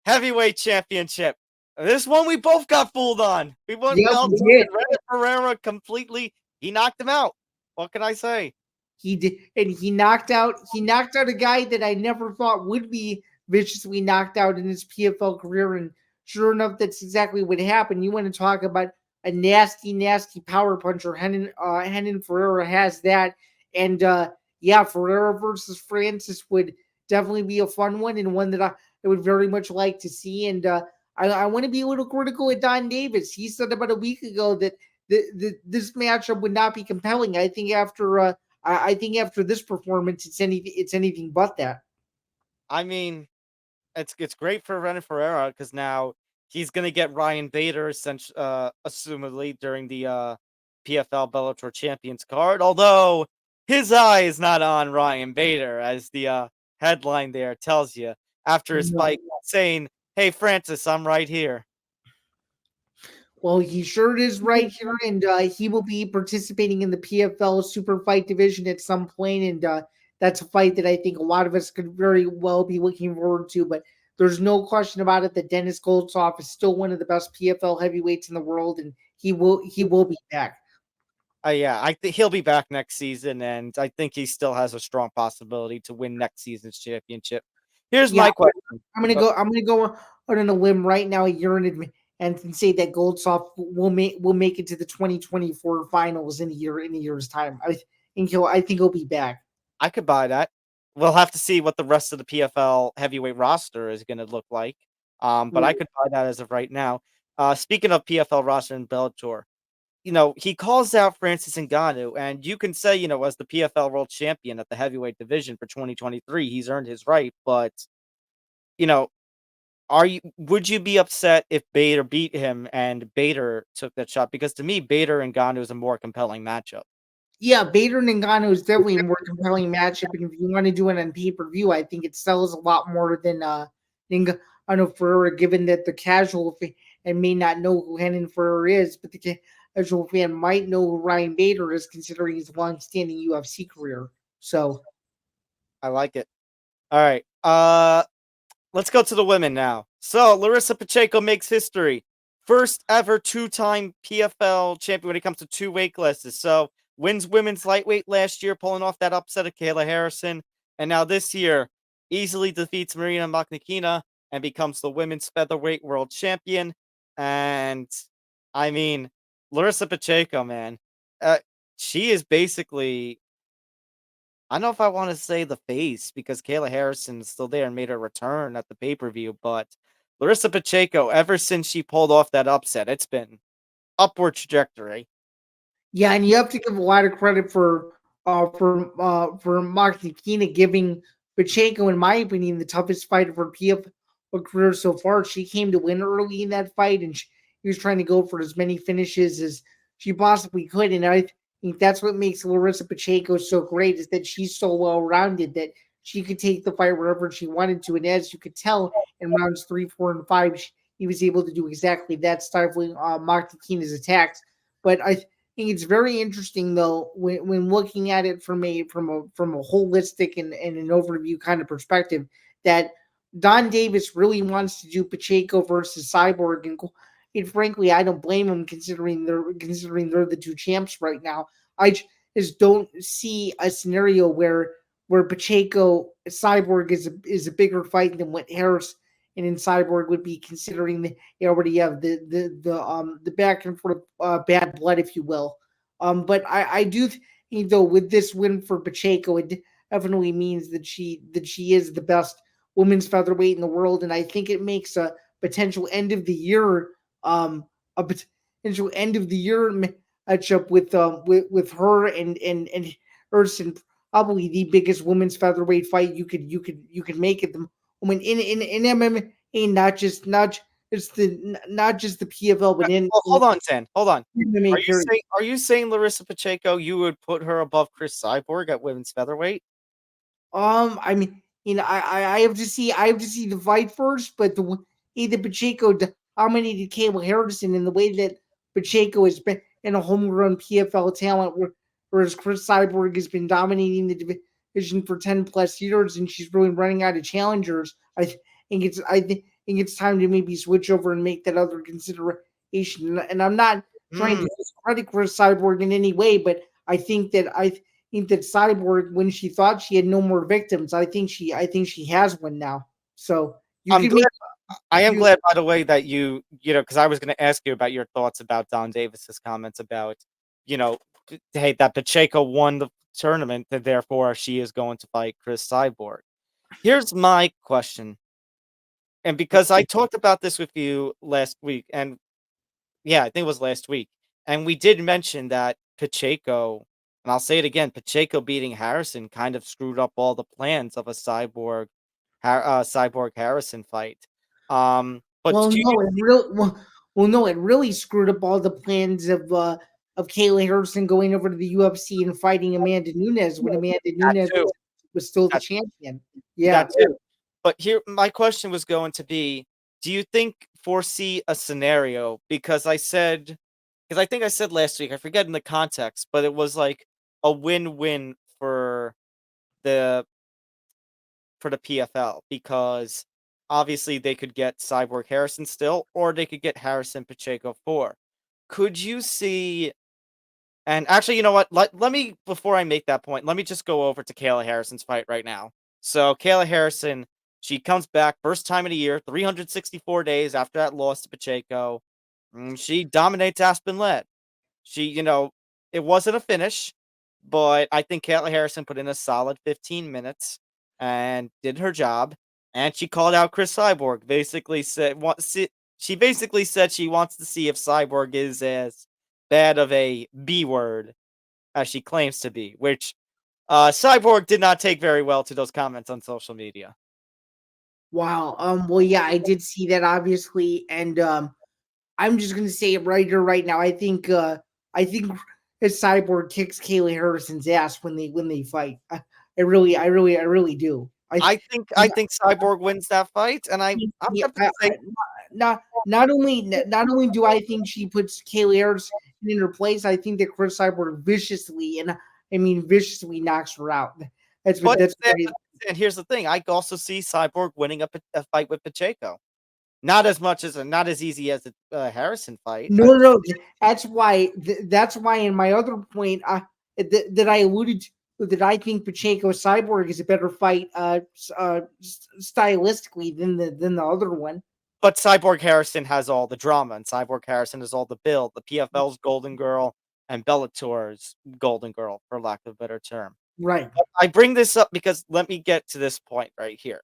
S2: Heavyweight championship. This one we both got fooled on. We went
S3: Yep, we did.
S2: René Pereira completely. He knocked him out. What can I say?
S3: he did, and he knocked out a guy that I never thought would be viciously knocked out in his PFL career. And sure enough, that's exactly what happened. You want to talk about a nasty power puncher? Henan Ferreira has that, and yeah, Ferreira versus Francis would definitely be a fun one, and one that I would very much like to see. And I want to be a little critical of Don Davis. He said about a week ago that this matchup would not be compelling. I think after this performance, it's anything but that.
S2: I mean, it's great for Renan Ferreira because now he's gonna get Ryan Bader assumedly during the PFL Bellator Champions card. Although his eye is not on Ryan Bader, as the headline there tells you after his fight, saying, "Hey Francis, I'm right here."
S3: Well, he sure is right here, and he will be participating in the PFL Super Fight division at some point, and that's a fight that I think a lot of us could very well be looking forward to. But there's no question about it that Dennis Goldsoff is still one of the best PFL heavyweights in the world, and he will be back.
S2: Yeah, I think he'll be back next season, and I think he still has a strong possibility to win next season's championship. Here's my question.
S3: I'm gonna go on a limb right now, a year and say that Goldsoff will make it to the 2024 finals in a year's time. I think he'll be back.
S2: I could buy that. We'll have to see what the rest of the PFL heavyweight roster is going to look like. But I could buy that as of right now. Speaking of PFL roster and Bellator, he calls out Francis Ngannou, and you can say, as the PFL World Champion at the heavyweight division for 2023, he's earned his right. But, would you be upset if Bader beat him and Bader took that shot? Because to me, Bader and Ngannou is a more compelling matchup.
S3: Yeah, Bader and Ngannou is definitely a more compelling matchup, and if you want to do it on pay-per-view, I think it sells a lot more than Ngannou Ferreira, given that the casual fan may not know who Henan Ferreira is, but the casual fan might know who Ryan Bader is, considering his long-standing UFC career. So,
S2: I like it. All right, let's go to the women now. So Larissa Pacheco makes history, first ever two-time PFL champion when it comes to two weight classes. So wins women's lightweight last year, pulling off that upset of Kayla Harrison. And now this year, easily defeats Marina Maknikina and becomes the women's featherweight world champion. And, I mean, Larissa Pacheco, man, she is basically, I don't know if I want to say the face because Kayla Harrison is still there and made her return at the pay-per-view. But Larissa Pacheco, ever since she pulled off that upset, it's been upward trajectory.
S3: yeah, and you have to give a lot of credit for Maknikina giving Pacheco, in my opinion, the toughest fight of her PFL career so far. She came to win early in that fight, and she was trying to go for as many finishes as she possibly could. And I think that's what makes Larissa Pacheco so great, is that she's so well-rounded that she could take the fight wherever she wanted to. And as you could tell in rounds 3, 4, and 5, he was able to do exactly that, stifling Maknikina's attacks. But I think it's very interesting, though, when looking at it from a holistic and an overview kind of perspective, that Don Davis really wants to do Pacheco versus Cyborg, and frankly, I don't blame him, considering they're the two champs right now. I just don't see a scenario where Pacheco Cyborg is a bigger fight than what Harris and Cyborg would be, considering they already have the back and forth bad blood, if you will. But I do think, though, with this win for Pacheco, it definitely means that she is the best women's featherweight in the world, and I think it makes a potential end of the year matchup with her and Erson, probably the biggest women's featherweight fight you could make at the moment in MMA, not just the PFL, but in
S2: hold on, Zan. Hold on.
S3: MMA.
S2: Are you saying Larissa Pacheco, you would put her above Chris Cyborg at women's featherweight?
S3: I mean, I have to see the fight first, but the Pacheco dominated Kayla Harrison in the way that Pacheco has been in a homegrown PFL talent, whereas Chris Cyborg has been dominating the division for 10 plus years, and she's really running out of challengers. I think it's time to maybe switch over and make that other consideration. And I'm not trying to discredit Chris Cyborg in any way, but I think that think that Cyborg, when she thought she had no more victims, I think she has one now. So you
S2: I'm
S3: can
S2: glad.
S3: make.
S2: I am
S3: You,
S2: glad, by the way, that because I was going to ask you about your thoughts about Don Davis's comments about, you know, hey, that Pacheco won the tournament, and therefore she is going to fight Chris Cyborg. Here's my question, and because I talked about this with you last week, and yeah, I think it was last week, and we did mention that Pacheco, and I'll say it again, Pacheco beating Harrison kind of screwed up all the plans of a Cyborg Harrison fight. But
S3: well,
S2: do
S3: no,
S2: you
S3: it real well, no, it really screwed up all the plans of Kayla Harrison going over to the UFC and fighting Amanda Nunes when Amanda
S2: that
S3: Nunes
S2: too?
S3: was still the
S2: That
S3: champion.
S2: that
S3: Yeah.
S2: too. But here, my question was going to be: do you foresee a scenario? Because I think I said last week, I forget in the context, but it was like a win-win the for the PFL because obviously they could get Cyborg Harrison still, or they could get Harrison Pacheco 4. Could you see? And actually, you know what? Let me, before I make that point, let me just go over to Kayla Harrison's fight right now. So, Kayla Harrison, she comes back first time in a year, 364 days after that loss to Pacheco. She dominates Aspen Ladd. It wasn't a finish, but I think Kayla Harrison put in a solid 15 minutes and did her job. And she called out Chris Cyborg. She basically said she wants to see if Cyborg is as bad of a B word as she claims to be, which Cyborg did not take very well to those comments on social media.
S3: Wow. Well, yeah, I did see that obviously, and I'm just gonna say it right here, right now. I think his Cyborg kicks Kayla Harrison's ass when they fight. I really do.
S2: I think Cyborg wins that fight, and I'm
S3: Yeah,
S2: tempted to say,
S3: not only do I think she puts Kayla Harrison in her place, I think that Chris Cyborg viciously, and I mean viciously, knocks her out.
S2: but
S3: That's
S2: then,
S3: what
S2: and here's the thing: I also see Cyborg winning a fight with Pacheco. Not as easy as the Harrison fight.
S3: no. That's why in my other point, that I alluded to, that I think Pacheco Cyborg is a better fight, stylistically than the other one.
S2: But Cyborg Harrison has all the drama, and Cyborg Harrison has all the build. The PFL's Golden Girl and Bellator's Golden Girl, for lack of a better term.
S3: Right.
S2: But I bring this up because let me get to this point right here.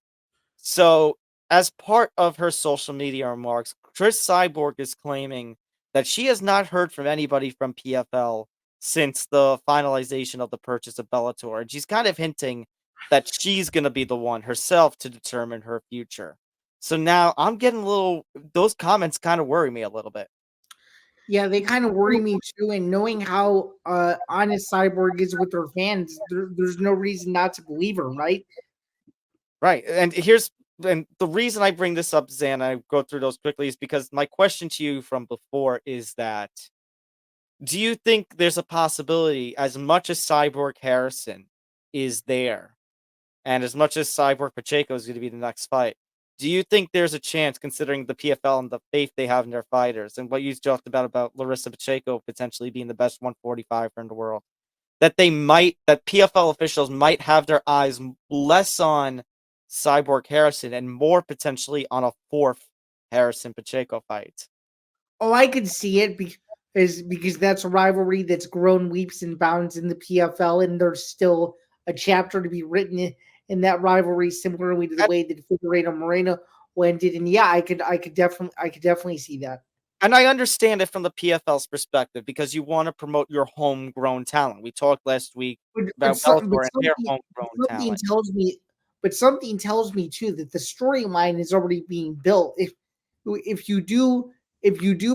S2: So, as part of her social media remarks, Chris Cyborg is claiming that she has not heard from anybody from PFL since the finalization of the purchase of Bellator. And she's kind of hinting that she's going to be the one herself to determine her future. So now I'm getting those comments kind of worry me a little bit.
S3: Yeah, they kind of worry me too. And knowing how honest Cyborg is with her fans, there's no reason not to believe her, right?
S2: Right. And the reason I bring this up, Zan, I go through those quickly, is because my question to you from before is that do you think there's a possibility, as much as Cyborg Harrison is there, and as much as Cyborg Pacheco is going to be the next fight, do you think there's a chance, considering the PFL and the faith they have in their fighters, and what you talked about Larissa Pacheco potentially being the best 145er in the world, that PFL officials might have their eyes less on Cyborg Harrison and more potentially on a fourth Harrison Pacheco fight?
S3: Oh, I could see it because that's a rivalry that's grown leaps and bounds in the PFL, and there's still a chapter to be written in that rivalry, similarly to the way that Figueiredo Moreno ended. And yeah, I could definitely see that.
S2: And I understand it from the PFL's perspective because you want to promote your homegrown talent. We talked last week about Bellator and their homegrown
S3: Something
S2: talent.
S3: tells me, but something tells me too that the storyline is already being built. If you do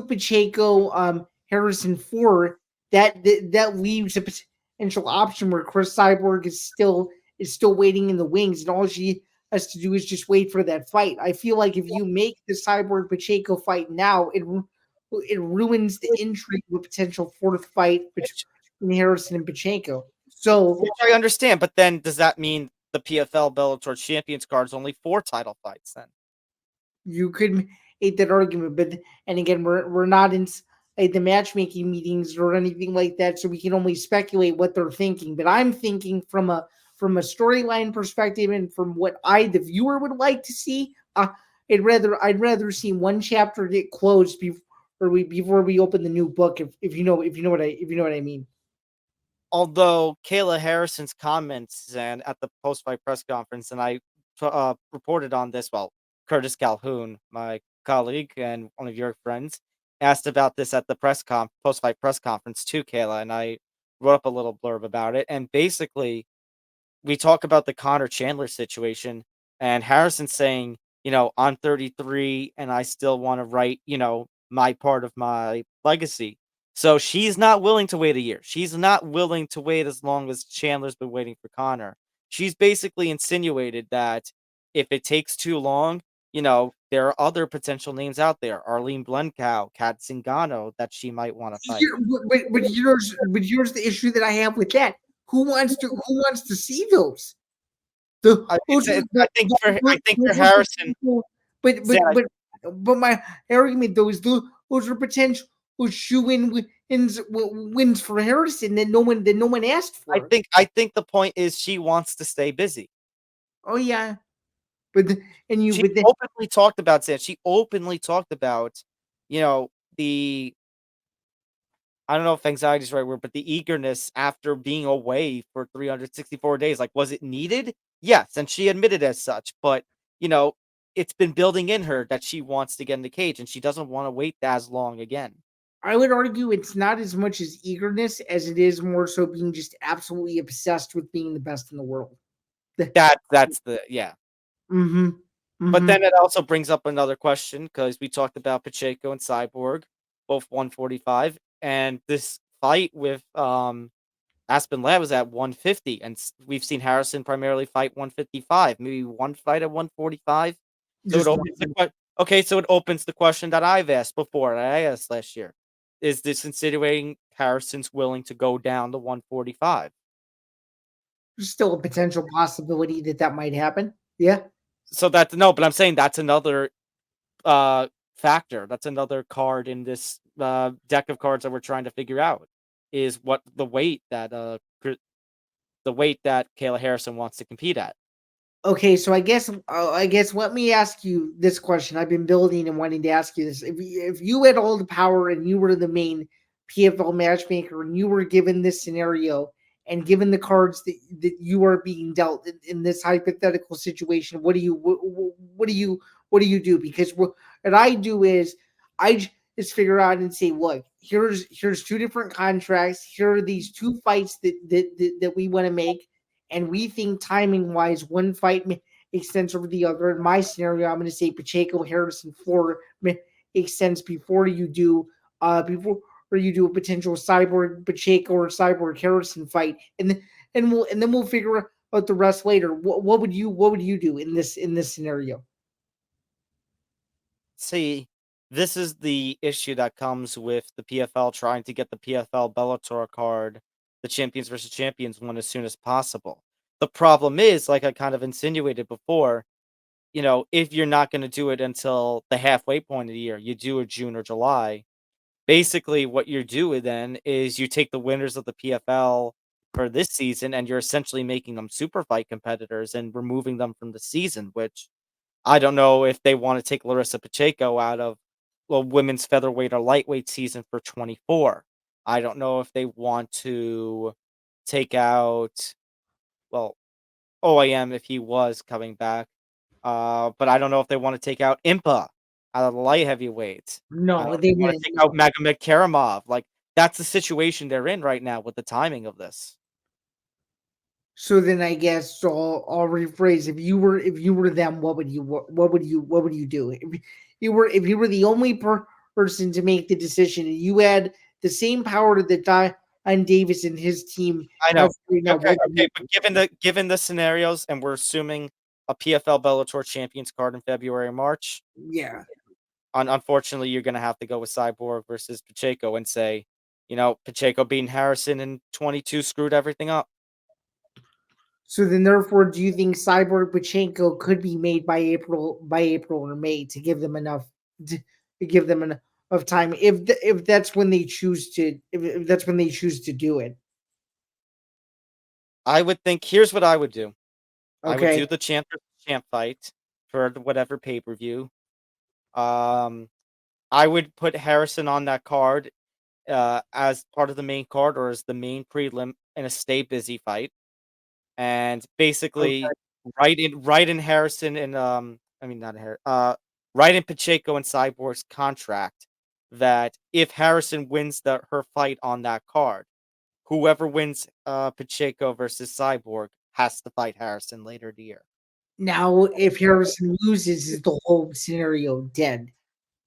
S3: Pacheco Harrison 4, that leaves a potential option where Chris Cyborg is still waiting in the wings, and all she has to do is just wait for that fight. I feel like if you make the Cyborg Pacheco fight now, it ruins the intrigue of a potential fourth fight between Harrison and Pacheco. So
S2: Which I understand, but then does that mean the PFL Bellator Champions card is only 4 title fights then?
S3: you could make that argument, but and again, we're not the matchmaking meetings or anything like that, so we can only speculate what they're thinking. But I'm thinking from a storyline perspective and from what I, the viewer, would like to see. I'd rather see one chapter get closed before we open the new book. If you know what I mean.
S2: Although Kayla Harrison's comments and at the post-fight press conference, and I reported on this. Well, Curtis Calhoun, my colleague and one of your friends, asked about this at the post-fight press conference to Kayla, and I wrote up a little blurb about it. And basically, we talk about the Connor Chandler situation, and Harrison saying, I'm 33 and I still want to write, my part of my legacy. So she's not willing to wait a year. She's not willing to wait as long as Chandler's been waiting for Connor. She's basically insinuated that if it takes too long, there are other potential names out there. Arlene Blencow, Kat Zingano, that she might want to fight.
S3: Here's the issue that I have with that. Who wants to see those?
S2: I think for Harrison,
S3: but my argument though is those are potential shoe-in wins for Harrison that no one asked for.
S2: I think the point is she wants to stay busy.
S3: Oh yeah,
S2: she openly talked about that. She openly talked about, the, I don't know if anxiety is the right word, but the eagerness after being away for 364 days. Like, was it needed? Yes, and she admitted as such. But it's been building in her that she wants to get in the cage, and she doesn't want to wait as long again.
S3: I would argue it's not as much as eagerness as it is more so being just absolutely obsessed with being the best in the world.
S2: That's the, yeah.
S3: Mm-hmm.
S2: But then it also brings up another question, because we talked about Pacheco and Cyborg, both 145, and this fight with Aspen Ladd was at 150, and we've seen Harrison primarily fight 155, maybe one fight at 145. So it opens the question that I've asked before, that I asked last year. Is this insinuating Harrison's willing to go down to 145?
S3: There's still a potential possibility that might happen. Yeah.
S2: So but I'm saying that's another factor. That's another card in this deck of cards that we're trying to figure out, is what the weight that Kayla Harrison wants to compete at.
S3: Okay, so I guess let me ask you this question. I've been building and wanting to ask you this. If you had all the power and you were the main PFL matchmaker and you were given this scenario and given the cards that you are being dealt in this hypothetical situation, what do you do? Because what I do is I just figure out and say, look, here's two different contracts. Here are these two fights that we want to make. And we think timing wise, one fight makes sense over the other. In my scenario, I'm going to say Pacheco, Harrison, Floor makes sense before you do a potential Cyborg Pacheco or Cyborg Harrison fight, and then we'll figure out the rest later. What would you do in this scenario?
S2: See, this is the issue that comes with the PFL trying to get the PFL Bellator card, the Champions versus Champions one, as soon as possible. The problem is, like I kind of insinuated before, if you're not going to do it until the halfway point of the year, you do it June or July. Basically, what you're doing then is you take the winners of the PFL for this season and you're essentially making them super fight competitors and removing them from the season, which I don't know if they want to take Larissa Pacheco out of women's featherweight or lightweight season for 24. I don't know if they want to take out, OAM if he was coming back. But I don't know if they want to take out Impa out of the light heavyweight.
S3: No, they
S2: want to take out Magomed Karamov. Like, that's the situation they're in right now with the timing of this.
S3: So then I guess I'll rephrase. If you were them, what would you do? If you were the only person to make the decision and you had the same power that Dion Davis and his team.
S2: I know. Okay, but given the scenarios, and we're assuming a PFL Bellator Champions card in February or March.
S3: Yeah.
S2: Unfortunately, you're going to have to go with Cyborg versus Pacheco and say, Pacheco beating Harrison in 22 screwed everything up.
S3: So then, therefore, do you think Cyborg Pacheco could be made by April or May to give them enough of time if that's when they choose to if that's when they choose to do it.
S2: I would think here's what I would do. I would
S3: Okay.
S2: do the champ versus champ fight for whatever pay-per-view. I would put Harrison on that card as part of the main card or as the main prelim in a stay busy fight. And
S3: Okay.
S2: basically right in Harrison and I mean not Harrison, right in Pacheco and Cyborg's contract that if Harrison wins her fight on that card, whoever wins Pacheco versus Cyborg has to fight Harrison later in the year.
S3: Now, if Harrison loses, is the whole scenario dead?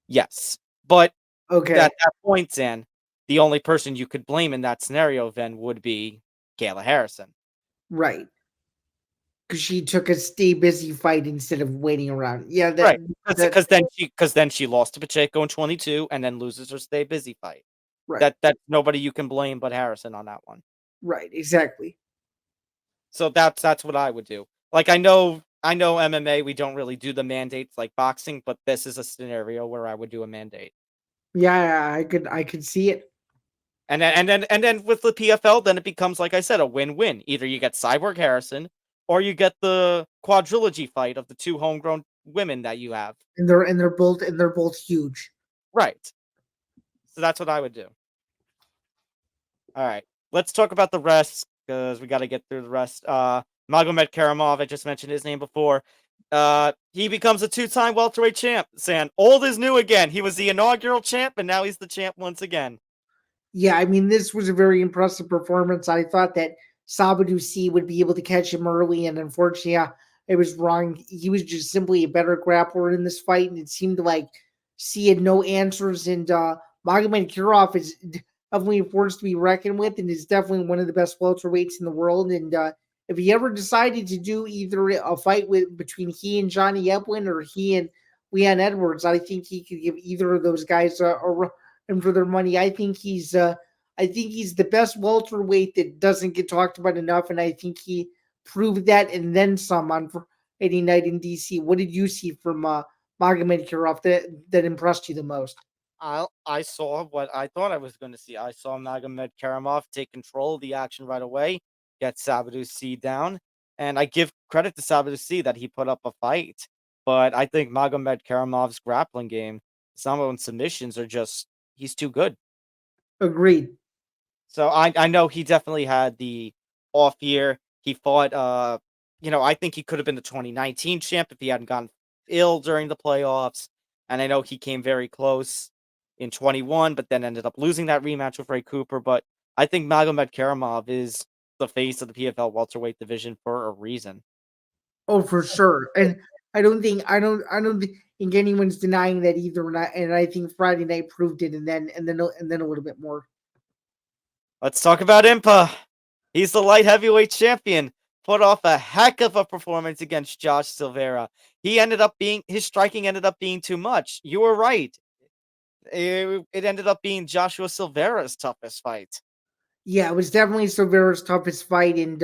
S2: Yes. But
S3: Okay.
S2: at that point, Dan, the only person you could blame in that scenario then would be Kayla Harrison.
S3: Right. Because she took a stay busy fight instead of waiting around. Yeah,
S2: Right.
S3: that
S2: Because then she lost to Pacheco in 22 and then loses her stay busy fight.
S3: right.
S2: That's nobody you can blame but Harrison on that one.
S3: Right, exactly.
S2: So that's what I would do. Like I know MMA we don't really do the mandates like boxing, but this is a scenario where I would do a mandate.
S3: Yeah, I could see it.
S2: And then with the PFL, then it becomes like I said, a win-win. Either you get Cyborg Harrison, or you get the quadrilogy fight of the two homegrown women that you have.
S3: And they're both huge.
S2: Right. So that's what I would do. All right. Let's talk about the rest because we got to get through the rest. Magomed Karamov, I just mentioned his name before. He becomes a two-time welterweight champ. San, old is new again. He was the inaugural champ, and now he's the champ once again.
S3: Yeah, I mean, this was a very impressive performance. I thought that Sabadu C would be able to catch him early, and unfortunately, I was wrong. He was just simply a better grappler in this fight, and it seemed like C had no answers. And Magomed Kirov is definitely a force to be reckoned with, and is definitely one of the best welterweights in the world. And if he ever decided to do either a fight between he and Johnny Eplin or he and Leon Edwards, I think he could give either of those guys a run for their money. I think he's the best welterweight that doesn't get talked about enough, and I think he proved that and then some on Friday night in DC. What did you see from Magomed Kirov that impressed you the most?
S2: I saw what I thought I was going to see. I saw Magomed Karamov take control of the action right away, get Sabadu C down, and I give credit to Sabadu C that he put up a fight. But I think Magomed Karamov's grappling game, some of his submissions are just he's too good.
S3: Agreed.
S2: So I know he definitely had the off year. He fought I think he could have been the 2019 champ if he hadn't gotten ill during the playoffs. And I know he came very close in 21, but then ended up losing that rematch with Ray Cooper. But I think Magomed Karamov is the face of the PFL welterweight division for a reason.
S3: Oh, for sure. And I don't think anyone's denying that either. And I think Friday night proved it, and then a little bit more.
S2: Let's talk about Impa. He's the light heavyweight champion. Put off a heck of a performance against Josh Silveira. His striking ended up being too much. You were right. It ended up being Joshua Silveira's toughest fight.
S3: Yeah, it was definitely Silveira's toughest fight, and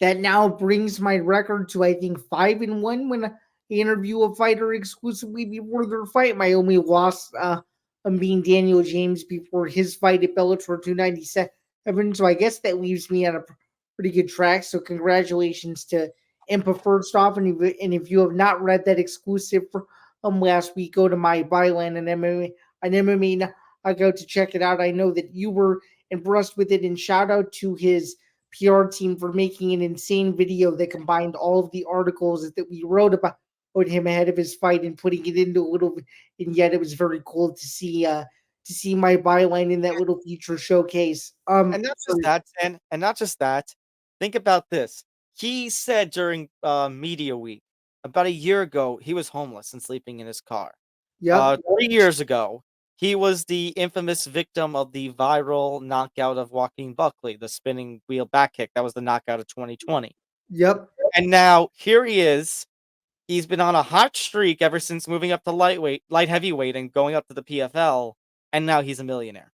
S3: that now brings my record to I think 5-1 when I interview a fighter exclusively before their fight. My only loss being Daniel James before his fight at Bellator 297. So I guess that leaves me on a pretty good track. So congratulations to Impa first off, and if you have not read that exclusive from last week, go to my byline and MMA Knockout to check it out. I know that you were impressed with it, and shout out to his PR team for making an insane video that combined all of the articles that we wrote about him ahead of his fight and putting it into a little. And yet, it was very cool to see my byline in that little feature showcase.
S2: And not just that, Sam, and not just that. Think about this. He said during media week about a year ago he was homeless and sleeping in his car.
S3: Yep.
S2: 3 years ago, he was the infamous victim of the viral knockout of Joaquin Buckley, the spinning wheel back kick. That was the knockout of 2020.
S3: Yep.
S2: And now here he is. He's been on a hot streak ever since moving up to light heavyweight and going up to the PFL, and now he's a millionaire.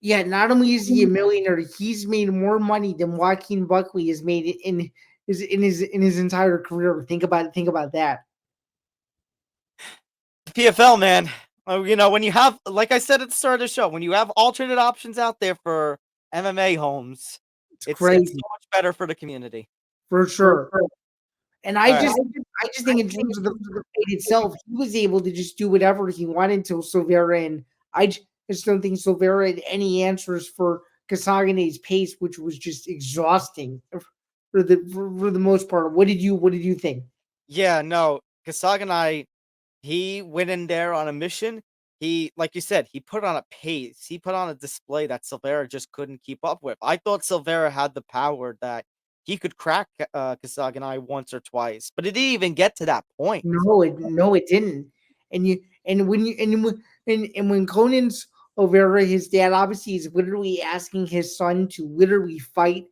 S3: Yeah, not only is he a millionaire, he's made more money than Joaquin Buckley has made in his entire career. Think about that.
S2: PFL, man. You know, when you have, like I said at the start of the show, when you have alternate options out there for MMA homes,
S3: It's
S2: it's
S3: crazy
S2: so much better for the community.
S3: for sure. And
S2: All right.
S3: I just think in terms of the fight itself, he was able to just do whatever he wanted until Silveira, and just don't think Silveira had any answers for Kasagane's pace, which was just exhausting for the most part. What did you think?
S2: Yeah, no, Kasaganai, he went in there on a mission. He, like you said, he put on a pace. He put on a display that Silveira just couldn't keep up with. I thought Silveira had the power that he could crack Kasaganai once or twice, but it didn't even get to that point.
S3: No, it didn't. And you and when you and when Conan's O'Vera, his dad, obviously is literally asking his son to literally fight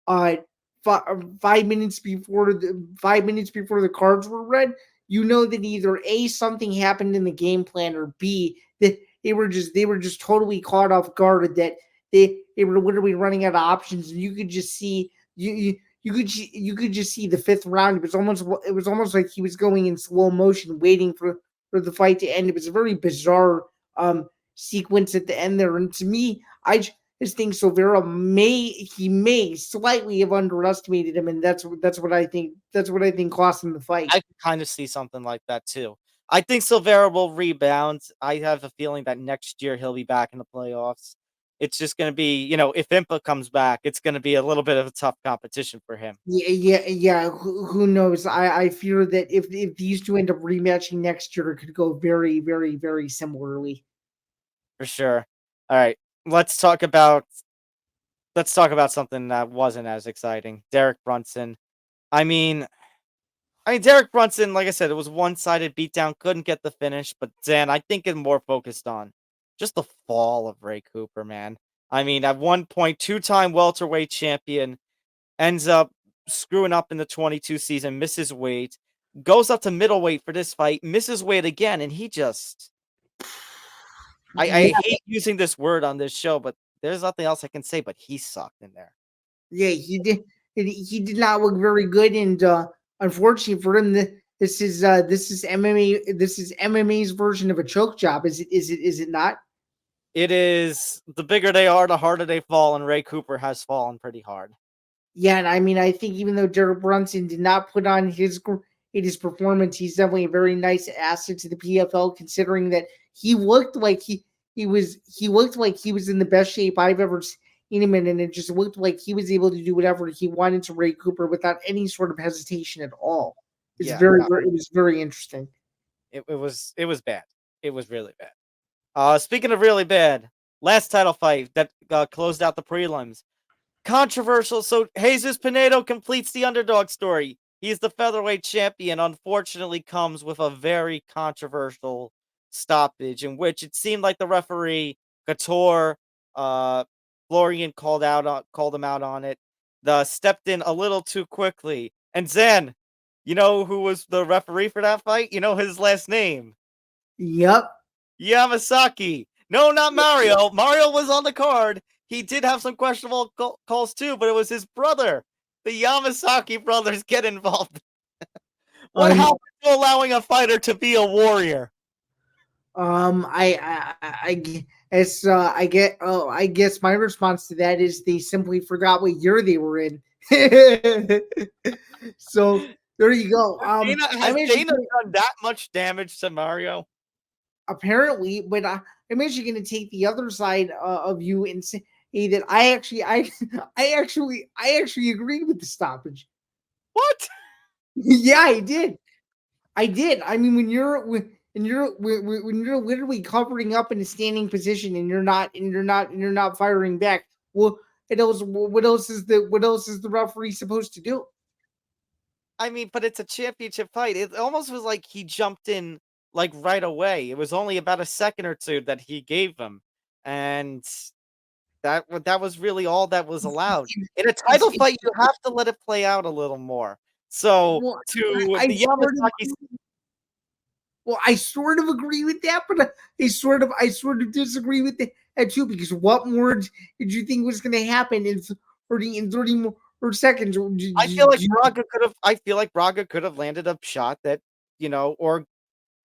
S3: uh 5 minutes before the 5 minutes before the cards were read. You know that either A, something happened in the game plan, or B, that they were just totally caught off guard, that they were literally running out of options, and you could just see you could just see the fifth round. It was almost like he was going in slow motion, waiting for the fight to end. It was a very bizarre sequence at the end there, and to me, I just think Silveira may slightly have underestimated him, and that's what I think. That's what I think cost him the fight.
S2: I can kind of see something like that too. I think Silveira will rebound. I have a feeling that next year he'll be back in the playoffs. It's just going to be, you know, if Impa comes back, it's going to be a little bit of a tough competition for him.
S3: Yeah. Who knows? I fear that if these two end up rematching next year, it could go very similarly.
S2: For sure. All right. Let's talk about something that wasn't as exciting. Derek Brunson. I mean, Derek Brunson, like I said, it was one-sided beatdown, couldn't get the finish, but Zan, I think it more focused on just the fall of Ray Cooper, man. I mean, at one point, two-time welterweight champion, ends up screwing up in the 22 season, misses weight, goes up to middleweight for this fight, misses weight again, and he just I
S3: Yeah,
S2: hate using this word on this show, but there's nothing else I can say, but he sucked in there.
S3: yeah, he did. He did not look very good, and unfortunately for him, this is MMA. This is MMA's version of a choke job. Is it not?
S2: It is the bigger they are, the harder they fall, and Ray Cooper has fallen pretty hard.
S3: Yeah, and I mean, I think even though Derek Brunson did not put on his performance, he's definitely a very nice asset to the PFL, considering that he looked like he was in the best shape I've ever seen him in, and it just looked like he was able to do whatever he wanted to Ray Cooper without any sort of hesitation at all.
S2: Yeah, no,
S3: It was very interesting.
S2: it was bad. It was really bad. Speaking of really bad, last title fight that closed out the prelims. Controversial. So Jesus Pinedo completes the underdog story. He's the featherweight champion. Unfortunately, comes with a very controversial stoppage in which it seemed like the referee Couture, uh, Florian called him out on it. The stepped in a little too quickly. And Zan, you know who was the referee for that fight? You know his last name.
S3: Yep.
S2: Yamasaki. No, not Mario. Mario was on the card. He did have some questionable calls too, but it was his brother. The Yamasaki brothers get involved. What happened to allowing a fighter to be a warrior?
S3: I guess my response to that is they simply forgot what year they were in. So there you go.
S2: Has Dana done that much damage to Mario?
S3: Apparently, but I'm actually going to take the other side of you and say that I actually agreed with the stoppage.
S2: What?
S3: Yeah, I did. I did. I mean, when you're literally covering up in a standing position and you're not firing back. Well, what else is the referee supposed to do?
S2: I mean, but it's a championship fight. It almost was like he jumped in like right away. It was only about a second or two that he gave him, and that was really all that was allowed. In a title fight, you have to let it play out a little more. So
S3: Well,
S2: to the Yamasaki.
S3: Well, I sort of agree with that, but I sort of disagree with that too. Because what more did you think was going to happen in 30 more seconds?
S2: I feel like Braga could have. I feel like Braga could have landed a shot that, you know, or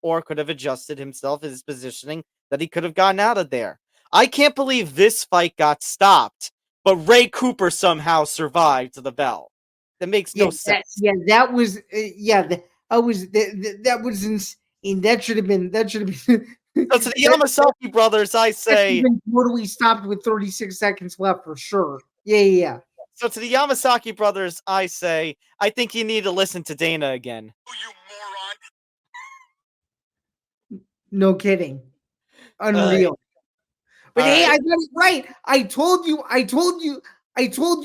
S2: or could have adjusted himself, his positioning, that he could have gotten out of there. I can't believe this fight got stopped, but Ray Cooper somehow survived the bell. That makes no sense.
S3: That was that was insane. That should have been
S2: So to the Yamasaki brothers, I say
S3: been totally stopped with 36 seconds left for sure. Yeah.
S2: So to the Yamasaki brothers, I say I think you need to listen to Dana again.
S4: You moron.
S3: No kidding. Unreal. But hey,
S2: right.
S3: I got it right. I told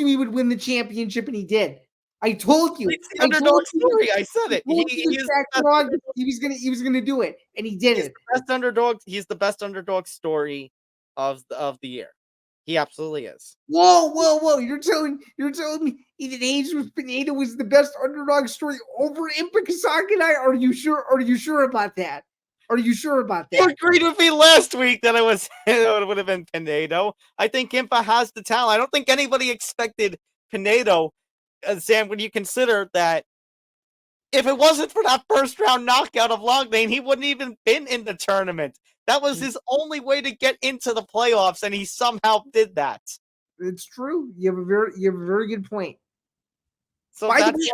S3: you he would win the championship, and he did. I told you.
S2: It's the underdog story. I said it.
S3: He was gonna do it, and he did it.
S2: The best underdog. He's the best underdog story of the year. He absolutely is.
S3: Whoa! You're telling me Ethan Jesus Pineda was the best underdog story over Impa Kasakanai? Are you sure? Are you sure about that? You
S2: agreed with me last week that it would have been Pinedo. I think Impa has the talent. I don't think anybody expected Pinedo. Sam, when you consider that if it wasn't for that first round knockout of Loughnane, he wouldn't even been in the tournament. That was his only way to get into the playoffs, and he somehow did that.
S3: It's true. You have a very good point.
S2: So
S3: by the way,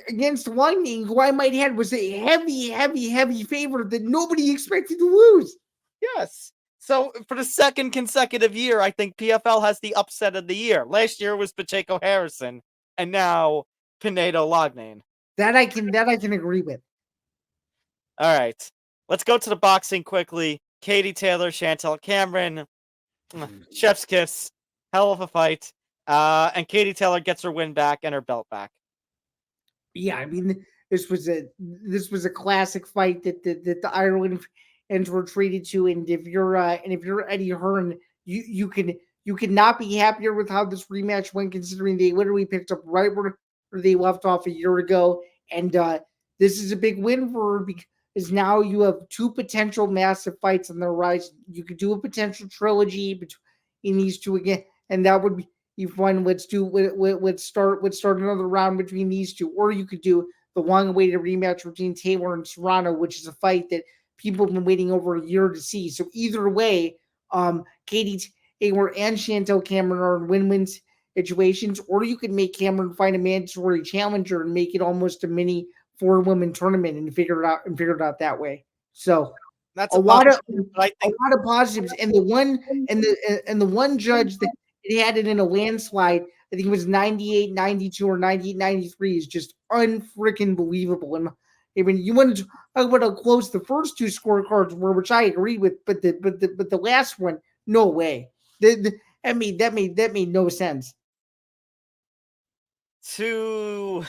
S3: against Loughnane, who I might add was a heavy favorite that nobody expected to lose.
S2: Yes. So for the second consecutive year, I think PFL has the upset of the year. Last year was Pacheco Harrison, and now Pinedo Loughnane.
S3: That I can agree with.
S2: All right. Let's go to the boxing quickly. Katie Taylor, Chantelle Cameron. Chef's kiss. Hell of a fight. And Katie Taylor gets her win back and her belt back.
S3: Yeah, I mean, this was a classic fight that the Ireland fans were treated to, and if you're Eddie Hearn, you can not be happier with how this rematch went, considering they literally picked up right where they left off a year ago, and this is a big win for her because now you have two potential massive fights on the rise. You could do a potential trilogy between these two again, and that would be fun. Let's start another round between these two, or you could do the long-awaited rematch between Taylor and Serrano, which is a fight that people have been waiting over a year to see. So either way, Katie Taylor and Chantelle Cameron are in win-win situations, or you could make Cameron find a mandatory challenger and make it almost a mini 4-woman tournament and figure it out that way. So
S2: that's
S3: a lot of positives, and the one judge that it had it in a landslide, I think it was 98-92 or 98-93, is just unfreaking believable. And I mean, you want to talk about how close the first two scorecards were, which I agree with, but the last one, no way. That made no sense.
S2: So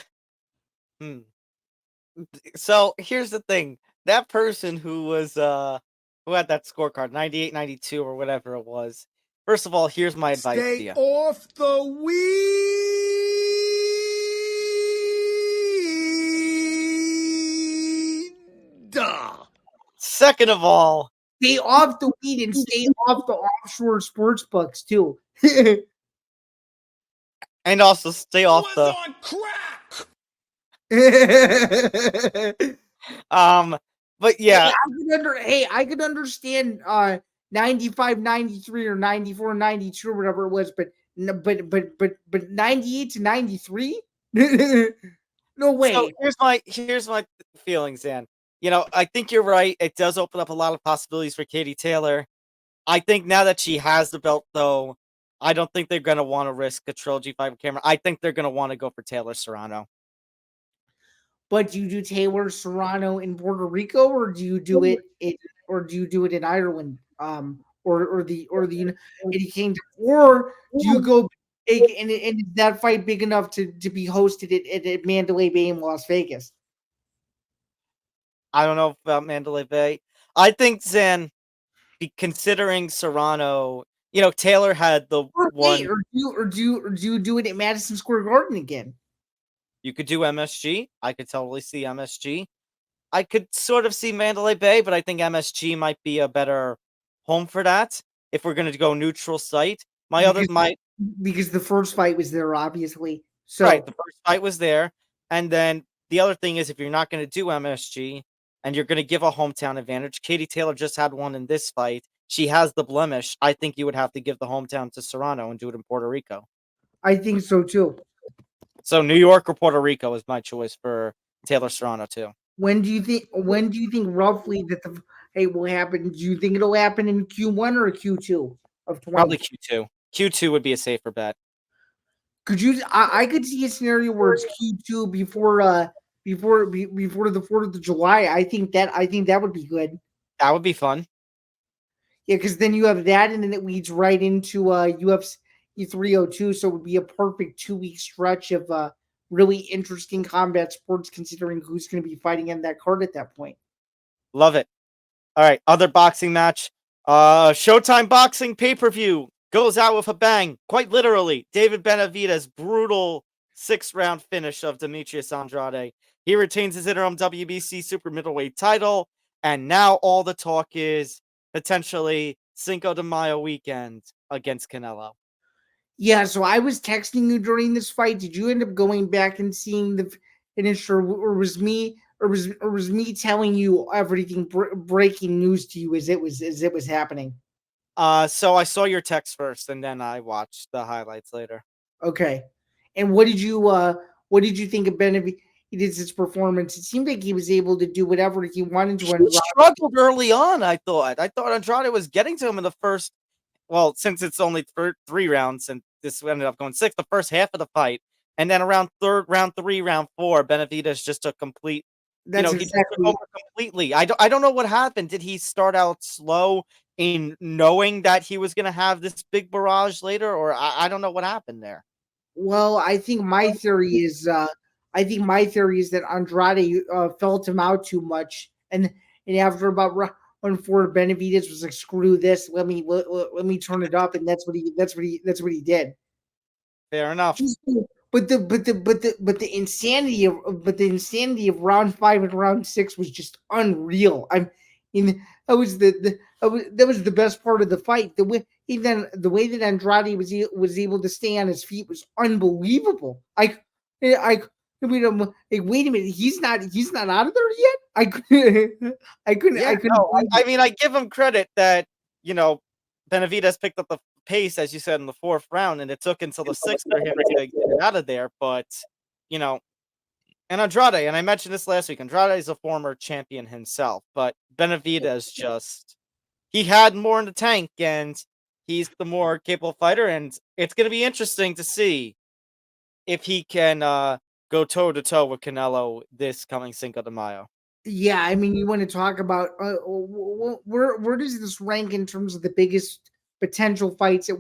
S2: here's the thing: that person who had that scorecard, 98-92 or whatever it was. First of all, here's my advice to you.
S4: Stay off the weed.
S2: Second of all,
S3: stay off the weed and stay off the offshore sports books too.
S2: And also stay off the
S4: on
S2: crack. But yeah,
S3: I could understand 95-93 or 94-92 or whatever it was, but 98-93? No way.
S2: So here's my feelings, Dan. You know, I think you're right. It does open up a lot of possibilities for Katie Taylor. I think now that she has the belt, though, I don't think they're going to want to risk a trilogy fight with Cameron. I think they're going to want to go for Taylor Serrano.
S3: But do you do Taylor Serrano in Puerto Rico, or do you do it in Ireland, or the United Kingdom, or do you go big and is that fight big enough to be hosted at Mandalay Bay in Las Vegas?
S2: I don't know about Mandalay Bay. I think Zain, considering Serrano, you know, Taylor had the one.
S3: Or do you do it at Madison Square Garden again?
S2: You could do MSG. I could totally see MSG. I could sort of see Mandalay Bay, but I think MSG might be a better home for that if we're going to go neutral site. Because
S3: the first fight was there, obviously. So
S2: right, the first fight was there, and then the other thing is if you're not going to do MSG and you're going to give a hometown advantage. Katie Taylor just had one in this fight. She has the blemish. I think you would have to give the hometown to Serrano and do it in Puerto Rico.
S3: I think so too.
S2: So New York or Puerto Rico is my choice for Taylor Serrano too.
S3: When do you think roughly that the fight will happen? Do you think it'll happen in Q1 or Q2 of 20?
S2: Probably Q2. Q2 would be a safer bet.
S3: Could you? I could see a scenario where it's Q2 before the 4th of July. I think that would be good.
S2: That would be fun.
S3: Yeah, because then you have that, and then it leads right into UFC 302. So it would be a perfect 2-week stretch of really interesting combat sports, considering who's going to be fighting in that card at that point.
S2: Love it. All right, other boxing match. Showtime Boxing pay-per-view goes out with a bang. Quite literally, David Benavidez' brutal 6-round finish of Demetrius Andrade. He retains his interim WBC super middleweight title, and now all the talk is potentially Cinco de Mayo weekend against Canelo.
S3: Yeah, so I was texting you during this fight. Did you end up going back and seeing the finish, or was me telling you everything breaking news to you as it was happening?
S2: So I saw your text first, and then I watched the highlights later.
S3: Okay, and what did you think of Benavidez's performance? It seemed like he was able to do whatever he wanted to.
S2: He struggled early on. I thought Andrade was getting to him in the first. Well, since it's only 3 rounds, and this ended up going 6, the first half of the fight, and then around round 3, round 4, Benavidez just took complete.
S3: That's
S2: He took over completely. I don't know what happened. Did he start out slow in knowing that he was going to have this big barrage later, or I don't know what happened there.
S3: Well, I think my theory is that Andrade felt him out too much, and after about round 4, Benavidez was like, "Screw this, let me turn it up," and that's what he did.
S2: Fair enough.
S3: But the insanity of round 5 and round 6 was just unreal. I mean, that was the best part of the fight. The way that Andrade was able to stay on his feet was unbelievable. I mean, like, wait a minute, he's not out of there yet. I couldn't.
S2: I mean, I give him credit that Benavidez picked up the pace, as you said, in the 4th round, and it took until the 6th for him to get out of there. But and Andrade, and I mentioned this last week, Andrade is a former champion himself, but Benavidez he had more in the tank, and he's the more capable fighter, and it's going to be interesting to see if he can go toe-to-toe with Canelo this coming Cinco de Mayo.
S3: Yeah, I mean, you want to talk about where does this rank in terms of the biggest potential fights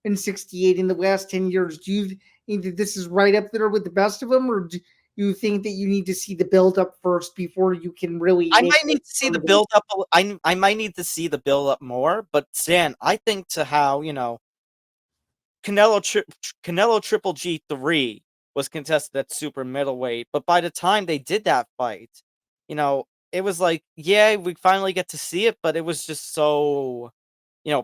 S3: in 68 in the last 10 years? Do you think that this is right up there with the best of them, or do you think that you need to see the build up first before you can really?
S2: I might need to see the build up. I might need to see the build up more, but Stan, I think to how Canelo Triple G3 was contested at super middleweight, but by the time they did that fight, it was like, yeah, we finally get to see it, but it was just so,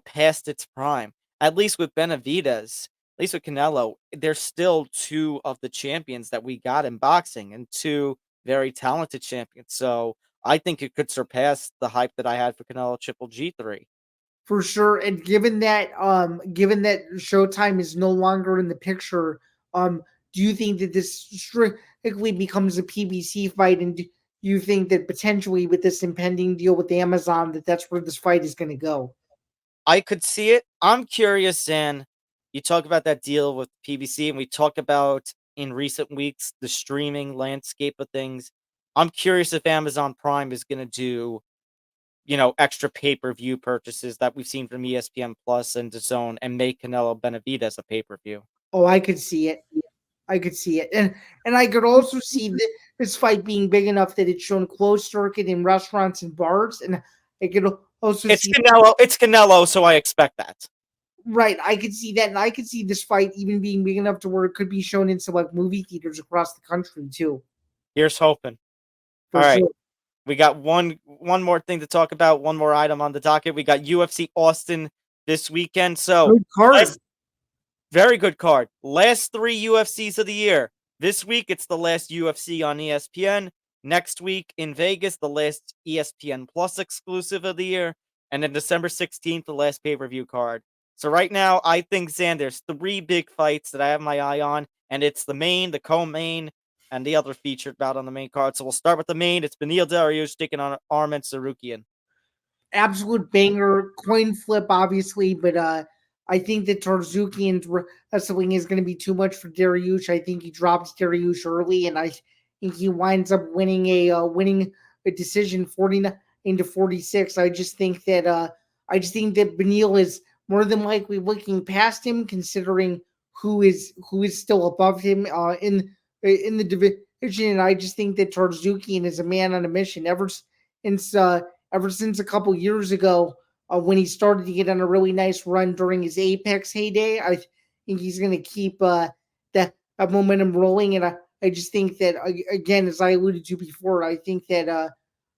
S2: past its prime. At least with Benavidez, at least with Canelo, there's still 2 of the champions that we got in boxing, and 2 very talented champions. So I think it could surpass the hype that I had for Canelo Triple G3.
S3: For sure. And given that Showtime is no longer in the picture, do you think that this strictly becomes a PBC fight? And do you think that potentially with this impending deal with Amazon, that's where this fight is going to go?
S2: I could see it. I'm curious, Dan. You talk about that deal with PBC, and we talk about in recent weeks the streaming landscape of things. I'm curious if Amazon Prime is going to do, extra pay-per-view purchases that we've seen from ESPN Plus and DAZN and make Canelo Benavidez a pay-per-view.
S3: Oh, I could see it. And I could also see this fight being big enough that it's shown closed circuit in restaurants and bars, and I could also
S2: see Canelo. It's Canelo, so I expect that.
S3: Right, I could see that, and I could see this fight even being big enough to where it could be shown in some movie theaters across the country too.
S2: Here's hoping. All right, we got one more thing to talk about. One more item on the docket. We got UFC Austin this weekend. So
S3: good card.
S2: Very good card. Last 3 UFCs of the year. This week, it's the last UFC on ESPN. Next week in Vegas, the last ESPN Plus exclusive of the year, and then December 16th, the last pay-per-view card. So right now, I think, Zan, there's 3 big fights that I have my eye on, and it's the main, the co-main, and the other featured bout on the main card. So we'll start with the main. It's Beneil Dariush taking on Arman Tsarukyan.
S3: Absolute banger, coin flip, obviously, but I think that Tarzukian's wrestling is going to be too much for Dariush. I think he drops Dariush early, and I think he winds up winning a decision 49-46. I just think that Beneil is more than likely looking past him, considering who is still above him in the division. And I just think that Tarzukian is a man on a mission since ever since a couple years ago when he started to get on a really nice run during his Apex heyday. I think he's going to keep that momentum rolling, and I just think that again, as I alluded to before, I think that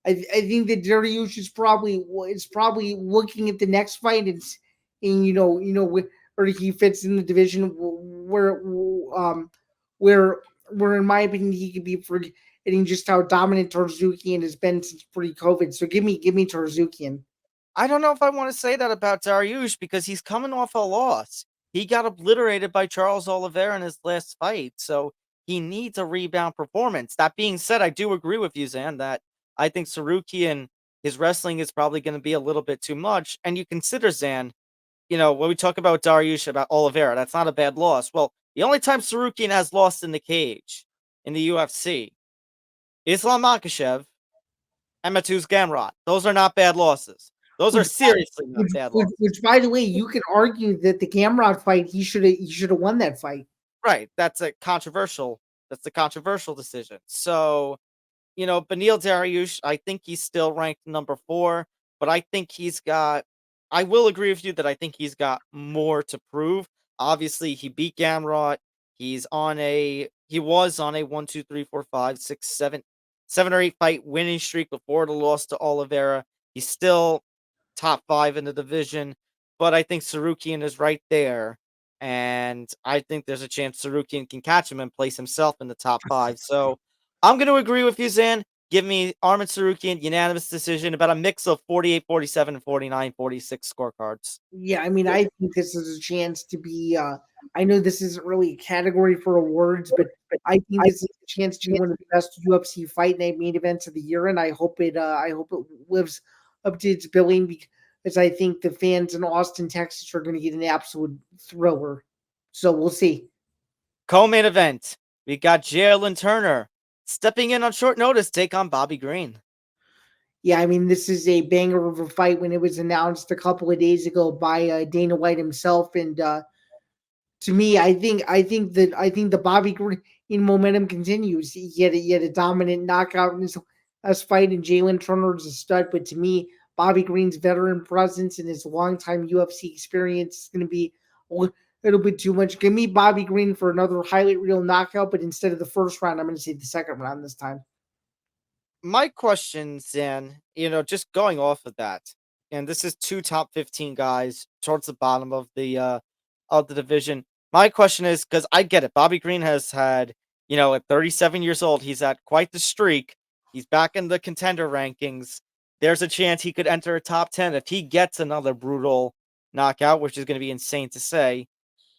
S3: I think that Dariush is probably looking at the next fight and where he fits in the division where in my opinion he could be forgetting just how dominant Tarzukian has been since pre-COVID. So give me Tarzukian.
S2: I don't know if I want to say that about Dariush because he's coming off a loss. He got obliterated by Charles Oliveira in his last fight, so he needs a rebound performance. That being said, I do agree with you, Zan, that I think Sarukian, his wrestling is probably going to be a little bit too much. And you consider, Zan, when we talk about Dariush, about Oliveira, that's not a bad loss. Well, the only time Sarukian has lost in the cage in the UFC, Islam Makhachev and Mateusz Gamrot. Those are not bad losses. Those are seriously not bad losses.
S3: Which, by the way, you could argue that the Gamrot fight, he should have won that fight.
S2: Right. That's a controversial decision. So, Beneil Dariush, I think he's still ranked number 4, but I will agree with you that I think he's got more to prove. Obviously, he beat Gamrot. He was on a 1, 2, 3, 4, 5, 6, 7 or 8 fight winning streak before the loss to Oliveira. He's still top 5 in the division, but I think Sarukian is right there. And I think there's a chance Sarukian can catch him and place himself in the top 5. So I'm going to agree with you, Zan. Give me Arman Tsarukyan, unanimous decision, about a mix of 48, 47, and 49, 46 scorecards.
S3: Yeah, I mean, I think this is a chance to be. I know this isn't really a category for awards, but I think this is a chance to be one of the best UFC fight night main events of the year, and I hope it lives up to its billing because I think the fans in Austin, Texas, are going to get an absolute thriller. So we'll see.
S2: Co-main event, we got Jalen Turner stepping in on short notice, take on Bobby Green.
S3: Yeah, I mean, this is a banger of a fight when it was announced a couple of days ago by Dana White himself. And to me, I think the Bobby Green momentum continues. He had a dominant knockout in his last fight, and Jalen Turner is a stud. But to me, Bobby Green's veteran presence and his longtime UFC experience is going to be a little bit too much. Give me Bobby Green for another highlight reel knockout, but instead of the first round, I'm going to say the second round this time.
S2: My question, Zan, just going off of that, and this is 2 top 15 guys towards the bottom of the division. My question is, because I get it, Bobby Green has had, at 37 years old, he's had quite the streak. He's back in the contender rankings. There's a chance he could enter a top 10 if he gets another brutal knockout, which is going to be insane to say.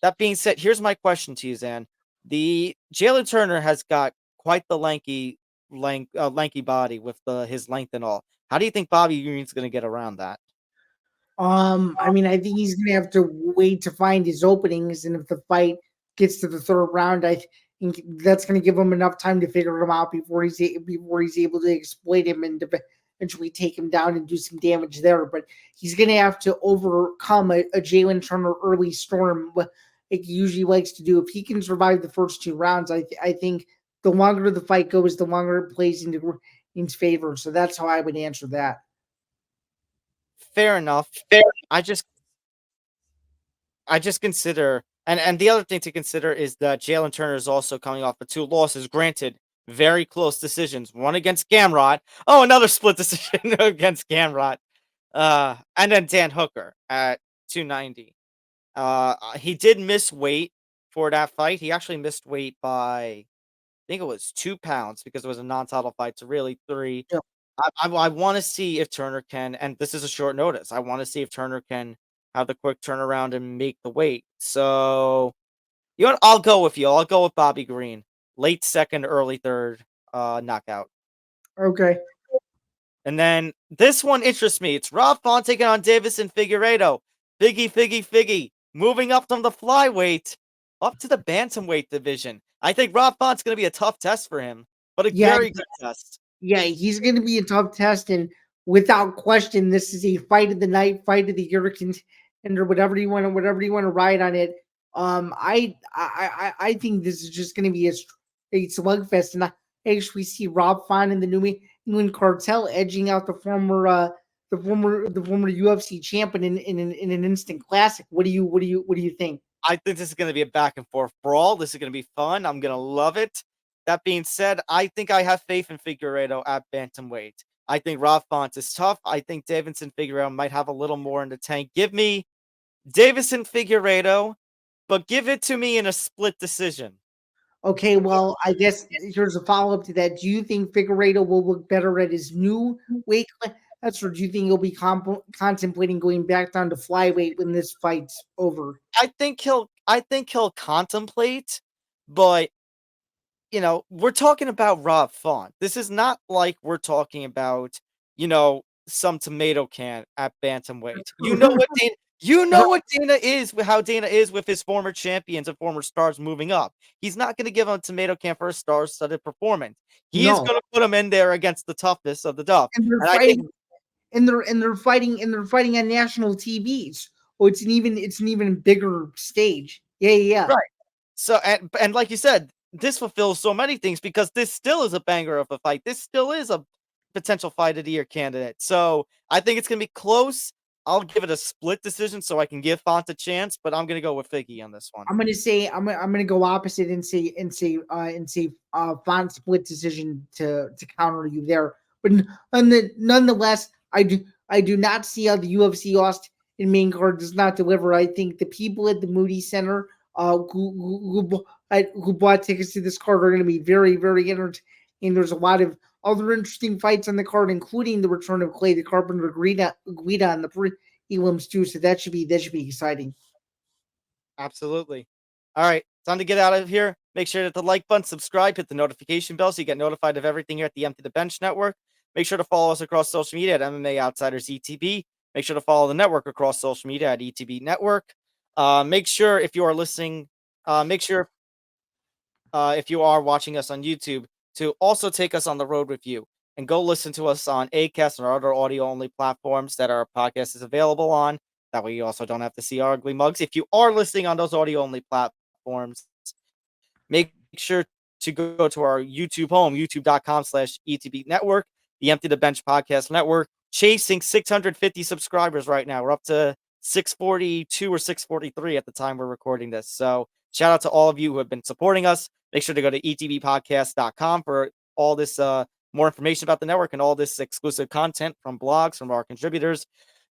S2: That being said, here's my question to you, Zan. The Jalen Turner has got quite the lanky body with his length and all. How do you think Bobby Green's going to get around that?
S3: I mean, I think he's going to have to wait to find his openings, and if the fight gets to the third round, I think that's going to give him enough time to figure him out before he's able to exploit him and eventually take him down and do some damage there. But he's going to have to overcome a Jalen Turner early storm, like he usually likes to do. If he can survive the first 2 rounds, I think the longer the fight goes, the longer it plays into Green's favor. So that's how I would answer that.
S2: Fair enough. I just consider, and the other thing to consider is that Jalen Turner is also coming off of 2 losses. Granted, very close decisions. One against Gamrot. Oh, another split decision against Gamrot. And then Dan Hooker at 290. He did miss weight for that fight. He actually missed weight by think it was 2 pounds because it was a non-title fight to really 3.
S3: Yeah.
S2: I want to see if Turner can, and this is a short notice. I want to see if Turner can have the quick turnaround and make the weight. So, you know what? I'll go with you. I'll go with Bobby Green. Late second, early third, knockout.
S3: Okay.
S2: And then this one interests me. It's Rob Font taking on Davison Figueiredo. Figgy. Moving up from the flyweight up to the bantamweight division. I think Rob Font's going to be a tough test for him, but a very good test.
S3: Yeah, he's going to be a tough test, and without question, this is a fight of the night, fight of the year, and or whatever you want to ride on it. I think this is just going to be a slugfest, and I actually see Rob Font in the New England Cartel edging out the former UFC champion in an instant classic. What do you think?
S2: I think this is going to be a back and forth brawl. This is going to be fun. I'm going to love it. That being said, I think I have faith in Figueiredo at bantamweight. I think Rob Font is tough. I think Davison Figueiredo might have a little more in the tank. Give me Davison Figueiredo, but give it to me in a split decision.
S3: Okay, well, I guess here's a follow-up to that. Do you think Figueiredo will look better at his new weight class, or do you think he'll be contemplating going back down to flyweight when this fight's over?
S2: I think he'll contemplate, but we're talking about Rob Font. This is not like we're talking about, some tomato can at bantamweight. You know what Dana is, how Dana is with his former champions and former stars moving up. He's not going to give him a tomato can for a star-studded performance. He is going to put him in there against the toughest of the tough.
S3: And they're fighting on national TVs. Oh, it's an even bigger stage. Yeah.
S2: Right. So and like you said, this fulfills so many things because this still is a banger of a fight. This still is a potential fight of the year candidate. So I think it's gonna be close. I'll give it a split decision so I can give Font a chance, but I'm gonna go with Figgy on this one.
S3: I'm gonna go opposite and say Font split decision to counter you there. But nonetheless, I do not see how the UFC Austin main card does not deliver. I think the people at the Moody Center who bought tickets to this card are going to be very, very entertaining. There's a lot of other interesting fights on the card, including the return of Clay the Carpenter Guida on the prelims too. So that should be exciting.
S2: Absolutely. All right, time to get out of here. Make sure to hit the like button, subscribe, hit the notification bell so you get notified of everything here at the Empty the Bench Network. Make sure to follow us across social media at MMA Outsiders ETB. Make sure to follow the network across social media at ETB Network. Make sure if you are listening, if you are watching us on YouTube, to also take us on the road with you and go listen to us on Acast and our other audio-only platforms that our podcast is available on. That way you also don't have to see our ugly mugs. If you are listening on those audio-only platforms, make sure to go to our YouTube home, youtube.com/ETB Network, the Empty the Bench Podcast Network, chasing 650 subscribers right now. We're up to 642 or 643 at the time we're recording this. So shout out to all of you who have been supporting us. Make sure to go to etbpodcast.com for all this more information about the network and all this exclusive content from blogs from our contributors.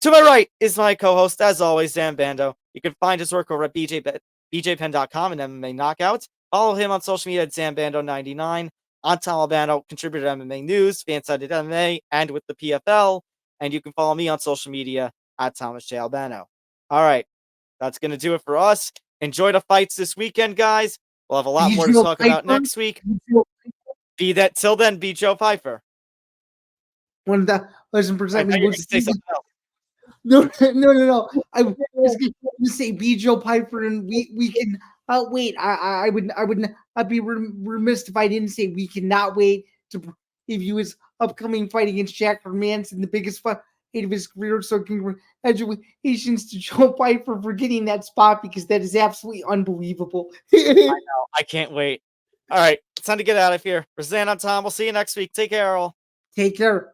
S2: To my right is my co-host, as always, Zain Bando. You can find his work over at bjpen.com and MMA Knockouts. Follow him on social media at ZanBando99. I'm Tom Albano, contributor to MMA News, Fansided MMA, and with the PFL. And you can follow me on social media at Thomas J. Albano. All right, that's going to do it for us. Enjoy the fights this weekend, guys. We'll have a lot more to talk about next week. Till then, be Joe Pfeiffer.
S3: One of the listen for something.
S2: No.
S3: I was going to say be Joe Piper, and we can wait. I would not be remiss if I didn't say we cannot wait to preview his upcoming fight against Jack Hermanson, the biggest fight of his career. So congratulations to Joe Piper for getting that spot, because that is absolutely unbelievable.
S2: I know. I can't wait. All right, it's time to get out of here. For Zan, I'm Tom. We'll see you next week. Take care, all.
S3: Take care.